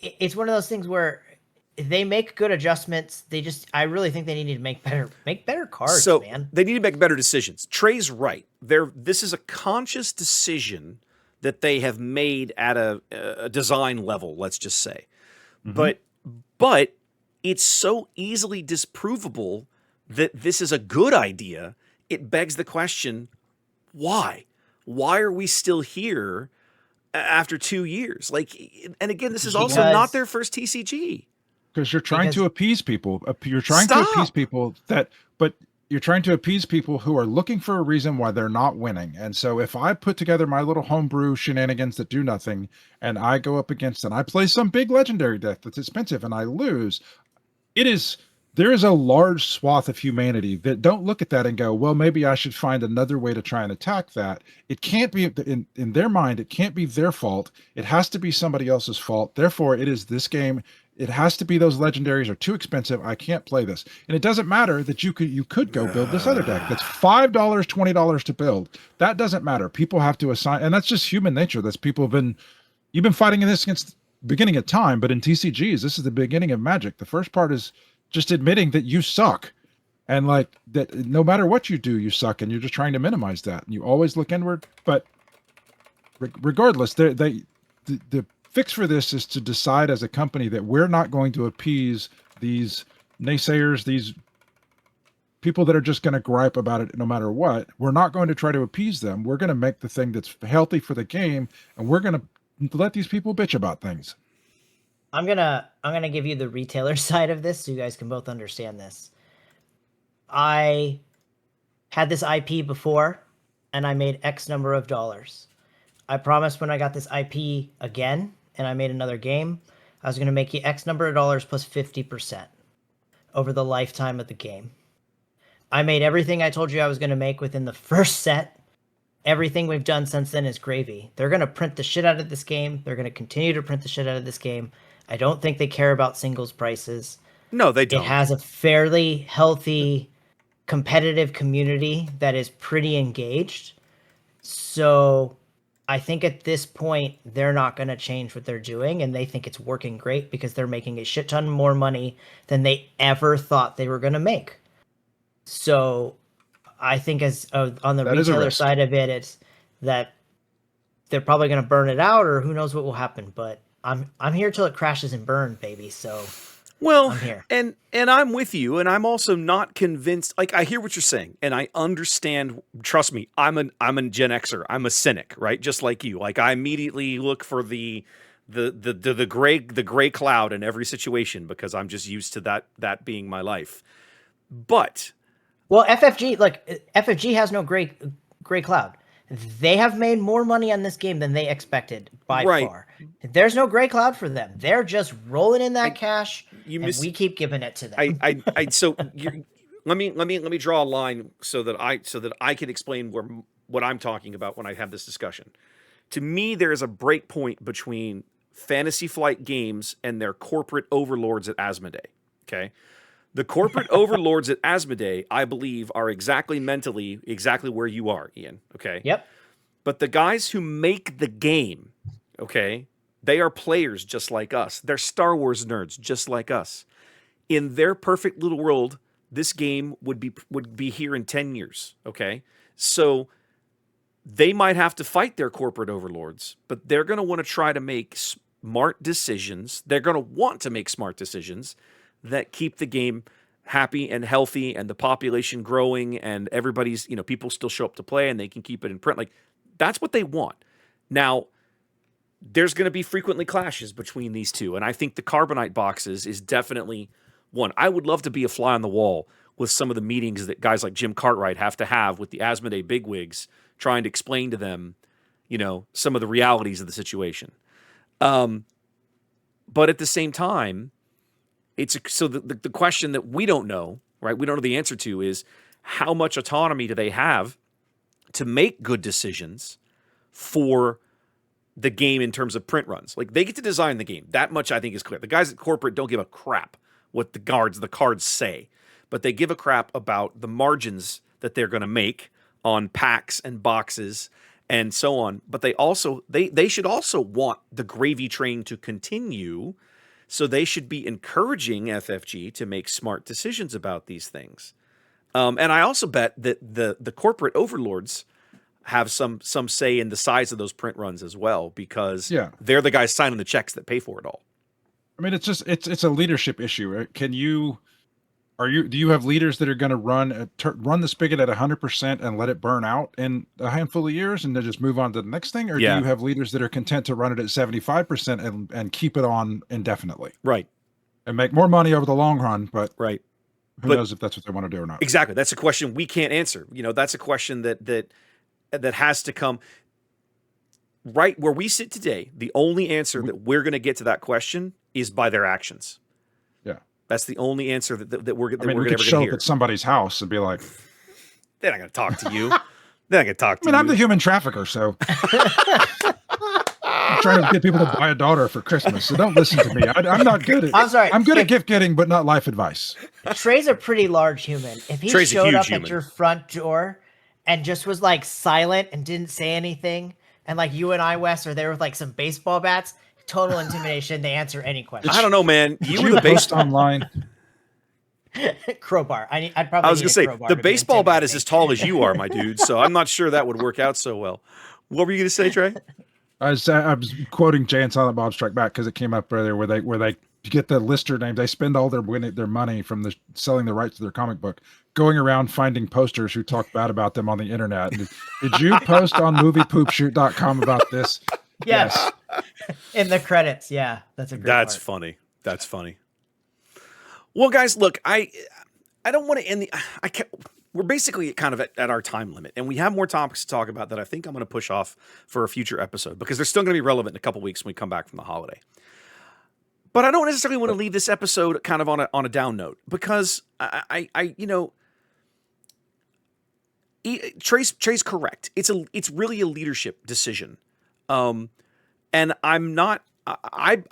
it's one of those things where they make good adjustments. I really think they need to make better cards, man. They need to make better decisions. Trey's right. This is a conscious decision that they have made at a design level, let's just say. But it's so easily disprovable that this is a good idea. It begs the question, why? Why are we still here after 2 years? And again, this is also not their first TCG. Because you're trying to appease people. You're trying to appease people but you're trying to appease people who are looking for a reason why they're not winning. And so if I put together my little homebrew shenanigans that do nothing, and I go up against and I play some big legendary deck that's expensive and I lose, there is a large swath of humanity that don't look at that and go, well, maybe I should find another way to try and attack that. It can't be in their mind. It can't be their fault. It has to be somebody else's fault. Therefore, it is this game. It has to be those legendaries are too expensive. I can't play this. And it doesn't matter that you could go build this other deck. That's $5, $20 to build. That doesn't matter. People have to assign, and that's just human nature. You've been fighting in this since the beginning of time, but in TCGs, this is the beginning of Magic. The first part is just admitting that you suck. And like that no matter what you do, you suck, and you're just trying to minimize that. And you always look inward. But regardless, the fix for this is to decide as a company that we're not going to appease these naysayers, these people that are just going to gripe about it no matter what. We're not going to try to appease them. We're going to make the thing that's healthy for the game, and we're going to let these people bitch about things. I'm gonna give you the retailer side of this so you guys can both understand this. I had this IP before, and I made X number of dollars. I promised when I got this IP again, and I made another game, I was going to make you X number of dollars plus 50% over the lifetime of the game. I made everything I told you I was going to make within the first set. Everything we've done since then is gravy. They're going to print the shit out of this game. They're going to continue to print the shit out of this game. I don't think they care about singles prices. No, they don't. It has a fairly healthy, competitive community that is pretty engaged. So I think at this point, they're not going to change what they're doing, and they think it's working great because they're making a shit ton more money than they ever thought they were going to make. So I think on the retailer side of it, it's that they're probably going to burn it out, or who knows what will happen. But I'm here till it crashes and burns, baby. So I'm here. and I'm with you, and I'm also not convinced. Like, I hear what you're saying, and I understand. Trust me, I'm a Gen Xer. I'm a cynic, right? Just like you. Like, I immediately look for the gray cloud in every situation because I'm just used to that being my life. But FFG has no gray cloud. They have made more money on this game than they expected by far. There's no gray cloud for them. They're just rolling in that cash, and we keep giving it to them. Let me draw a line so that I can explain what I'm talking about when I have this discussion. To me, there is a break point between Fantasy Flight Games and their corporate overlords at Asmodee. Okay. The corporate overlords at Asmodee, I believe, are mentally exactly where you are, Ian. Okay. Yep. But the guys who make the game, okay, they are players just like us. They're Star Wars nerds just like us. In their perfect little world, this game would be here in 10 years. Okay. So they might have to fight their corporate overlords, but they're going to want to try to make smart decisions. They're going to want to make smart decisions that keep the game happy and healthy and the population growing and everybody's, people still show up to play and they can keep it in print. Like, that's what they want. Now, there's going to be frequently clashes between these two. And I think the Carbonite boxes is definitely one. I would love to be a fly on the wall with some of the meetings that guys like Jim Cartwright have to have with the Asmodee bigwigs, trying to explain to them, some of the realities of the situation. But at the same time, the question that we don't know, right? We don't know the answer to is how much autonomy do they have to make good decisions for the game in terms of print runs? Like, they get to design the game. That much I think is clear. The guys at corporate don't give a crap what the cards say, but they give a crap about the margins that they're going to make on packs and boxes and so on. But they should also want the gravy train to continue. So they should be encouraging FFG to make smart decisions about these things. And I also bet that the corporate overlords have some say in the size of those print runs as well, because they're the guys signing the checks that pay for it all. I mean, it's a leadership issue. Do you have leaders that are going to run the spigot at 100% and let it burn out in a handful of years and then just move on to the next thing? Or do you have leaders that are content to run it at 75% and keep it on indefinitely? Right. And make more money over the long run, but right. Who knows if that's what they want to do or not? Exactly. That's a question we can't answer. That's a question that has to come right where we sit today. The only answer that we're going to get to that question is by their actions. Yeah. That's the only answer that we're going to we could show up at somebody's house and be like, they're not going to talk to you. They're not going to talk to you. I'm the human trafficker, so I'm trying to get people to buy a daughter for Christmas. So don't listen to me. I'm not good at. I'm sorry. I'm good at gift getting, but not life advice. Trey's a pretty large human. If he showed up at your front door and just was like silent and didn't say anything, and like you and I, Wes, are there with like some baseball bats, total intimidation. They answer any question. I don't know, man. You were the based online. Crowbar. I was gonna say the baseball bat is as tall as you are, my dude. So I'm not sure that would work out so well. What were you gonna say, Trey? I was quoting Jay and Silent Bob Strike Back because it came up earlier where they get the lister name. They spend all their money from selling the rights to their comic book going around finding posters who talk bad about them on the internet. Did you post on moviepoopshoot.com about this? Yes. In the credits. Yeah, that's a great That's part. funny. That's funny. Well, guys, look, I don't want to end we're basically kind of at our time limit, and we have more topics to talk about that I think I'm going to push off for a future episode because they're still going to be relevant in a couple weeks when we come back from the holiday. But I don't necessarily want to leave this episode kind of on a down note because Trey's correct. It's really a leadership decision. And I'm not, I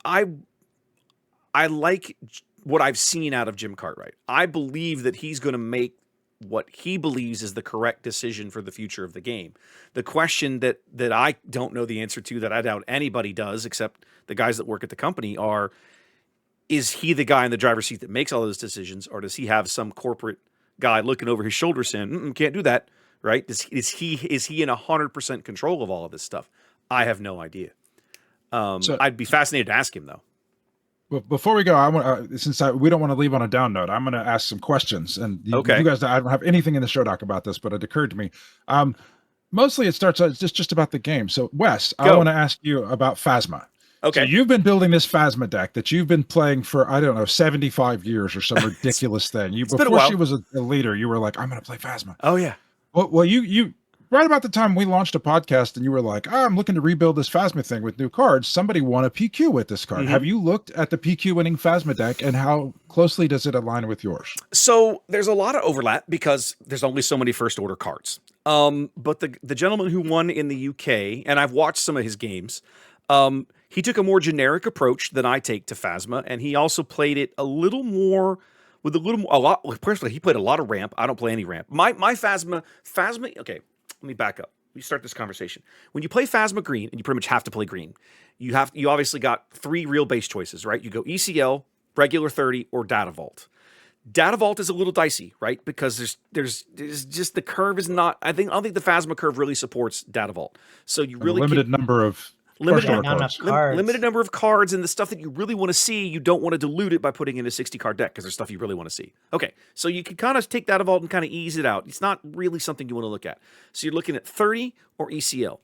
like what I've seen out of Jim Cartwright. I believe that he's going to make what he believes is the correct decision for the future of the game. The question that I don't know the answer to, that I doubt anybody does, except the guys that work at the company, is he the guy in the driver's seat that makes all those decisions, or does he have some corporate guy looking over his shoulder saying, can't do that, right? Is he in 100% control of all of this stuff? I have no idea. I'd be fascinated to ask him, though. Well, before we go, I want we don't want to leave on a down note. I'm going to ask some questions, and you guys, I don't have anything in the show doc about this, but it occurred to me. Mostly, it starts out just about the game. So, Wes, I want to ask you about Phasma. Okay, so you've been building this Phasma deck that you've been playing for 75 years or some ridiculous thing. Before she was a leader, you were like, I'm going to play Phasma. Oh yeah. Well, you. Right about the time we launched a podcast and you were like, I'm looking to rebuild this Phasma thing with new cards. Somebody won a PQ with this card. Mm-hmm. Have you looked at the PQ winning Phasma deck and how closely does it align with yours? So there's a lot of overlap because there's only so many first order cards. But the gentleman who won in the UK, and I've watched some of his games, he took a more generic approach than I take to Phasma, and he also played it a little more with a lot. Personally, he played a lot of ramp. I don't play any ramp. My Phasma. Okay, let me back up. We start this conversation. When you play Phasma green, and you pretty much have to play green, you obviously got 3 real base choices, right? You go ECL, regular 30, or Data Vault. Data Vault is a little dicey, right? Because there's just the curve is not. I don't think the Phasma curve really supports Data Vault. So you really limited number of limited number of cards, and the stuff that you really want to see, you don't want to dilute it by putting in a 60 card deck because there's stuff you really want to see. Okay, so you can kind of take Data Vault and kind of ease it out. It's not really something you want to look at. So you're looking at 30 or ECL.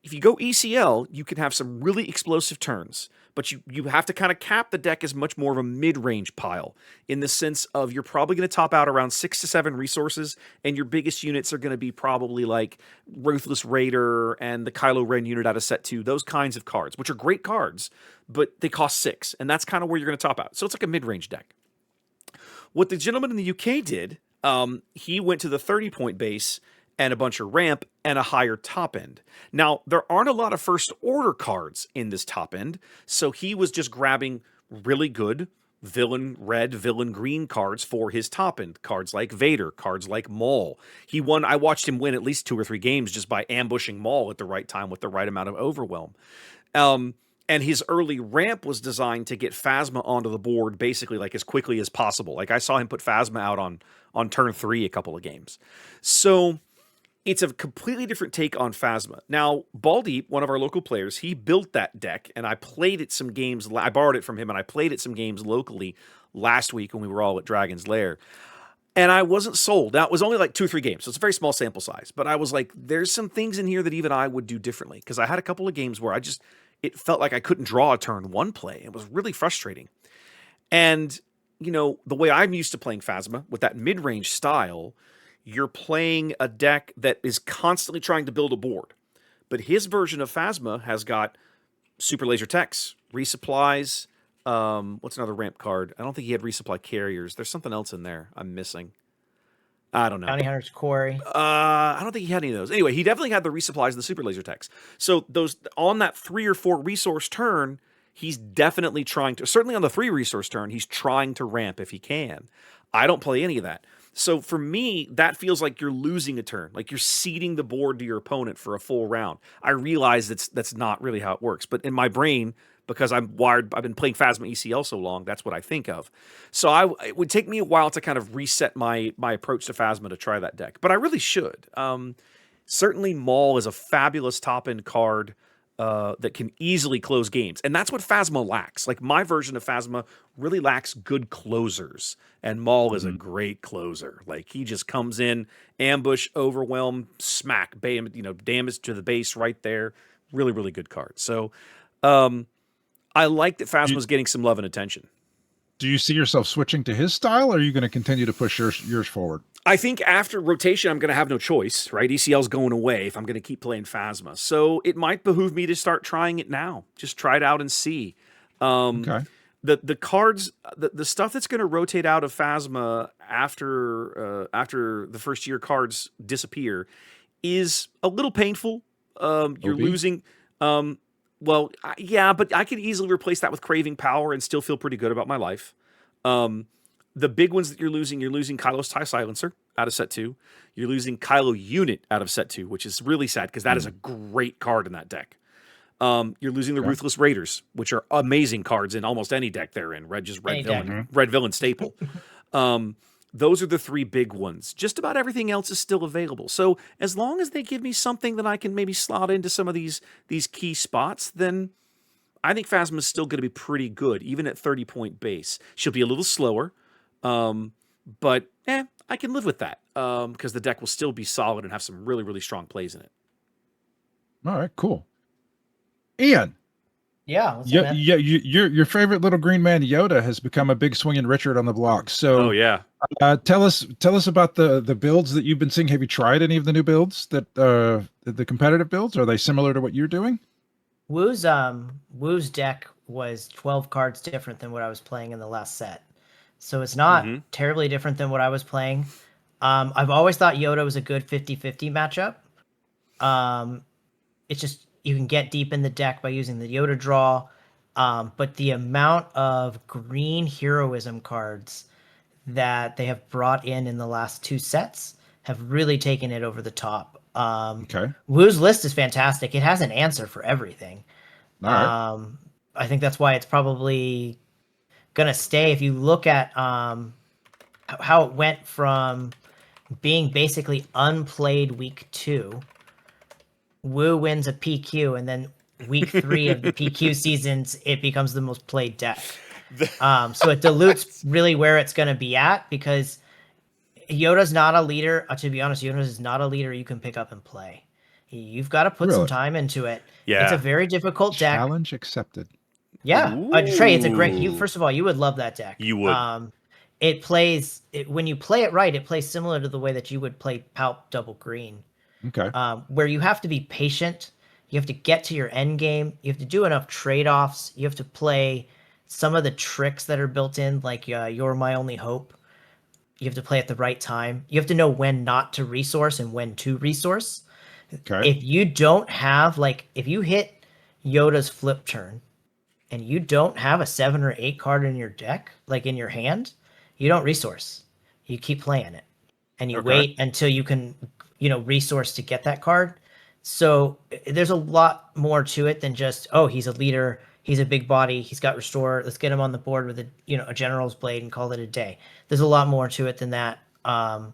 If you go ECL, you can have some really explosive turns, but you have to kind of cap the deck as much more of a mid-range pile in the sense of you're probably going to top out around 6 to 7 resources, and your biggest units are going to be probably like Ruthless Raider and the Kylo Ren unit out of set 2, those kinds of cards, which are great cards, but they cost 6, and that's kind of where you're going to top out. So it's like a mid-range deck. What the gentleman in the UK did, he went to the 30-point base and a bunch of ramp and a higher top end. Now, there aren't a lot of first order cards in this top end, so he was just grabbing really good villain red, villain green cards for his top end. Cards like Vader, cards like Maul. I watched him win at least 2 or 3 games just by ambushing Maul at the right time with the right amount of overwhelm. And his early ramp was designed to get Phasma onto the board basically like as quickly as possible. Like I saw him put Phasma out on turn 3 a couple of games. So it's a completely different take on Phasma. Now, Baldeep, one of our local players, he built that deck, and I played it some games. I borrowed it from him, and I played it some games locally last week when we were all at Dragon's Lair. And I wasn't sold. Now, it was only like 2 or 3 games, so it's a very small sample size. But I was like, there's some things in here that even I would do differently. Because I had a couple of games where it felt like I couldn't draw a turn 1 play. It was really frustrating. And, the way I'm used to playing Phasma, with that mid-range style, you're playing a deck that is constantly trying to build a board. But his version of Phasma has got Super Laser Techs, resupplies. What's another ramp card? I don't think he had resupply carriers. There's something else in there I'm missing. I don't know. Bounty Hunter's Quarry. I don't think he had any of those. Anyway, he definitely had the resupplies and the Super Laser Techs. So those on that 3 or 4 resource turn, he's definitely trying to, certainly on the 3 resource turn, he's trying to ramp if he can. I don't play any of that. So for me, that feels like you're losing a turn, like you're ceding the board to your opponent for a full round. I realize that's not really how it works, but in my brain, because I've been playing Phasma ECL so long, that's what I think of. So it would take me a while to kind of reset my approach to Phasma to try that deck, but I really should. Certainly Maul is a fabulous top-end card that can easily close games. And that's what Phasma lacks. Like my version of Phasma really lacks good closers. And Maul is a great closer. Like he just comes in, ambush, overwhelm, smack, bam, damage to the base right there. Really, really good card. So I like that Phasma's getting some love and attention. Do you see yourself switching to his style, or are you going to continue to push yours forward? I think after rotation, I'm going to have no choice, right? ECL's going away if I'm going to keep playing Phasma. So it might behoove me to start trying it now. Just try it out and see. Okay. The cards, the stuff that's going to rotate out of Phasma after the first year cards disappear is a little painful. You're losing... Well, yeah, but I could easily replace that with Craving Power and still feel pretty good about my life. The big ones that you're losing Kylo's TIE Silencer out of set 2. You're losing Kylo Unit out of set 2, which is really sad because that is a great card in that deck. You're losing the Ruthless Raiders, which are amazing cards in almost any deck they're in. Red villain staple. Those are the 3 big ones. Just about everything else is still available. So as long as they give me something that I can maybe slot into some of these key spots, then I think Phasma is still going to be pretty good, even at 30-point base. She'll be a little slower, but I can live with that because the deck will still be solid and have some really, really strong plays in it. All right, cool. Ian. Yeah. Your favorite little green man Yoda has become a big swinging Richard on the block. So, tell us about the builds that you've been seeing. Have you tried any of the new builds that the competitive builds? Are they similar to what you're doing? Wu's deck was 12 cards different than what I was playing in the last set, so it's not terribly different than what I was playing. I've always thought Yoda was a good 50-50 matchup. It's just you can get deep in the deck by using the Yoda draw, but the amount of green heroism cards that they have brought in the last 2 sets have really taken it over the top. Okay. Wu's list is fantastic. It has an answer for everything. All right. I think that's why it's probably gonna stay. If you look at how it went from being basically unplayed week 2, Wu wins a PQ, and then week 3 of the PQ seasons, it becomes the most played deck. So it dilutes really where it's going to be at, because Yoda's not a leader. To be honest, Yoda is not a leader you can pick up and play. You've got to put some time into it. Yeah. It's a very difficult deck. Challenge accepted. Yeah. Trey, it's a great... First of all, you would love that deck. You would. It plays... when you play it right, it plays similar to the way that you would play Palp Double Green. Okay. Where you have to be patient. You have to get to your end game. You have to do enough trade-offs. You have to play some of the tricks that are built in, like You're My Only Hope. You have to play at the right time. You have to know when not to resource and when to resource. Okay. If you don't have, like, if you hit Yoda's flip turn and you don't have a 7 or 8 card in your deck, like in your hand, you don't resource. You keep playing it. And you wait until you can, resource to get that card. So there's a lot more to it than just, oh, he's a leader, he's a big body, he's got restore, let's get him on the board with a general's blade and call it a day. There's a lot more to it than that. I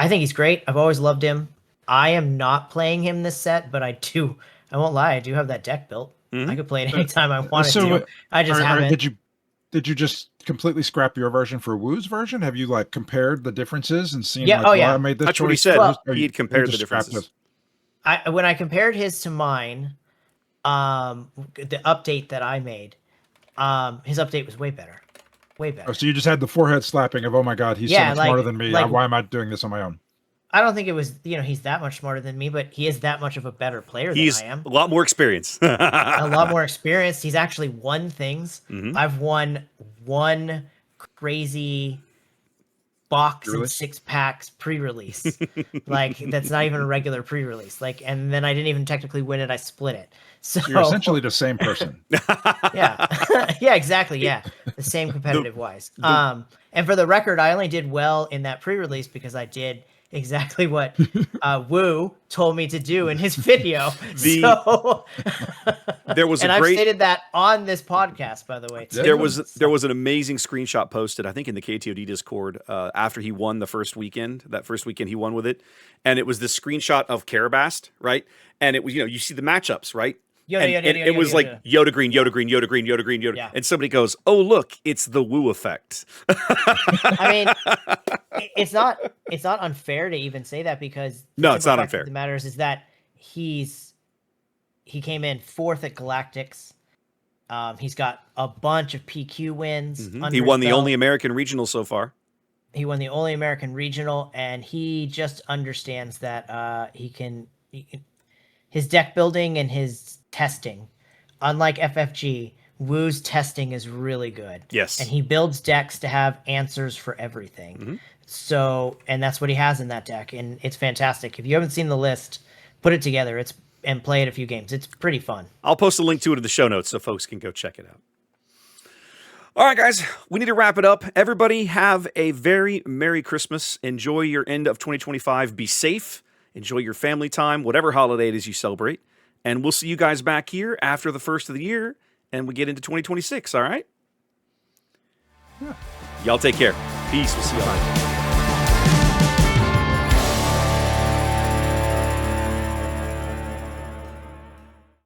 think he's great. I've always loved him. I am not playing him this set, but I won't lie, I do have that deck built. I could play it anytime I wanted to. I just haven't. Did you just completely scrap your version for Wu's version? Have you compared the differences and seen why I made this That's choice? what he said. Well, He'd compared the differences. When I compared his to mine, the update that I made, his update was way better. Way better. Oh, so you just had the forehead slapping of, oh my God, he's so much smarter than me. Why am I doing this on my own? I don't think it was, he's that much smarter than me, but he is that much of a better player than I am. A lot more experience. A lot more experienced. He's actually won things. I've won one crazy box and 6 packs pre-release. That's not even a regular pre-release. And then I didn't even technically win it. I split it. So you're essentially the same person. Yeah. Yeah, exactly. Yeah. The same competitive wise. And for the record, I only did well in that pre-release because I did exactly what Wu told me to do in his video. There was I've stated that on this podcast, by the way. Too. There was an amazing screenshot posted, I think, in the KTOD Discord after he won the first weekend. That first weekend he won with it, and it was this screenshot of Karabast, right? And it was you see the matchups, right? It was like Yoda green, Yoda green, Yoda green, Yoda green, Yoda. Yeah. And somebody goes, "Oh, look, it's the Wu effect." I mean, it's not unfair to even say that, because no, it's not unfair. The matters is that he came in 4th at Galactics. He's got a bunch of PQ wins. He won the only American regional so far. He won the only American regional, and he just understands that he can his deck building and his testing. Unlike FFG, Wu's testing is really good. Yes. And he builds decks to have answers for everything. So, and that's what he has in that deck, and it's fantastic. If you haven't seen the list, put it together and play it a few games. It's pretty fun. I'll post a link to it in the show notes so folks can go check it out. All right, guys, we need to wrap it up. Everybody have a very Merry Christmas. Enjoy your end of 2025. Be safe. Enjoy your family time, whatever holiday it is you celebrate. And we'll see you guys back here after the first of the year, and we get into 2026, all right? Yeah. Y'all take care. Peace. We'll see you later.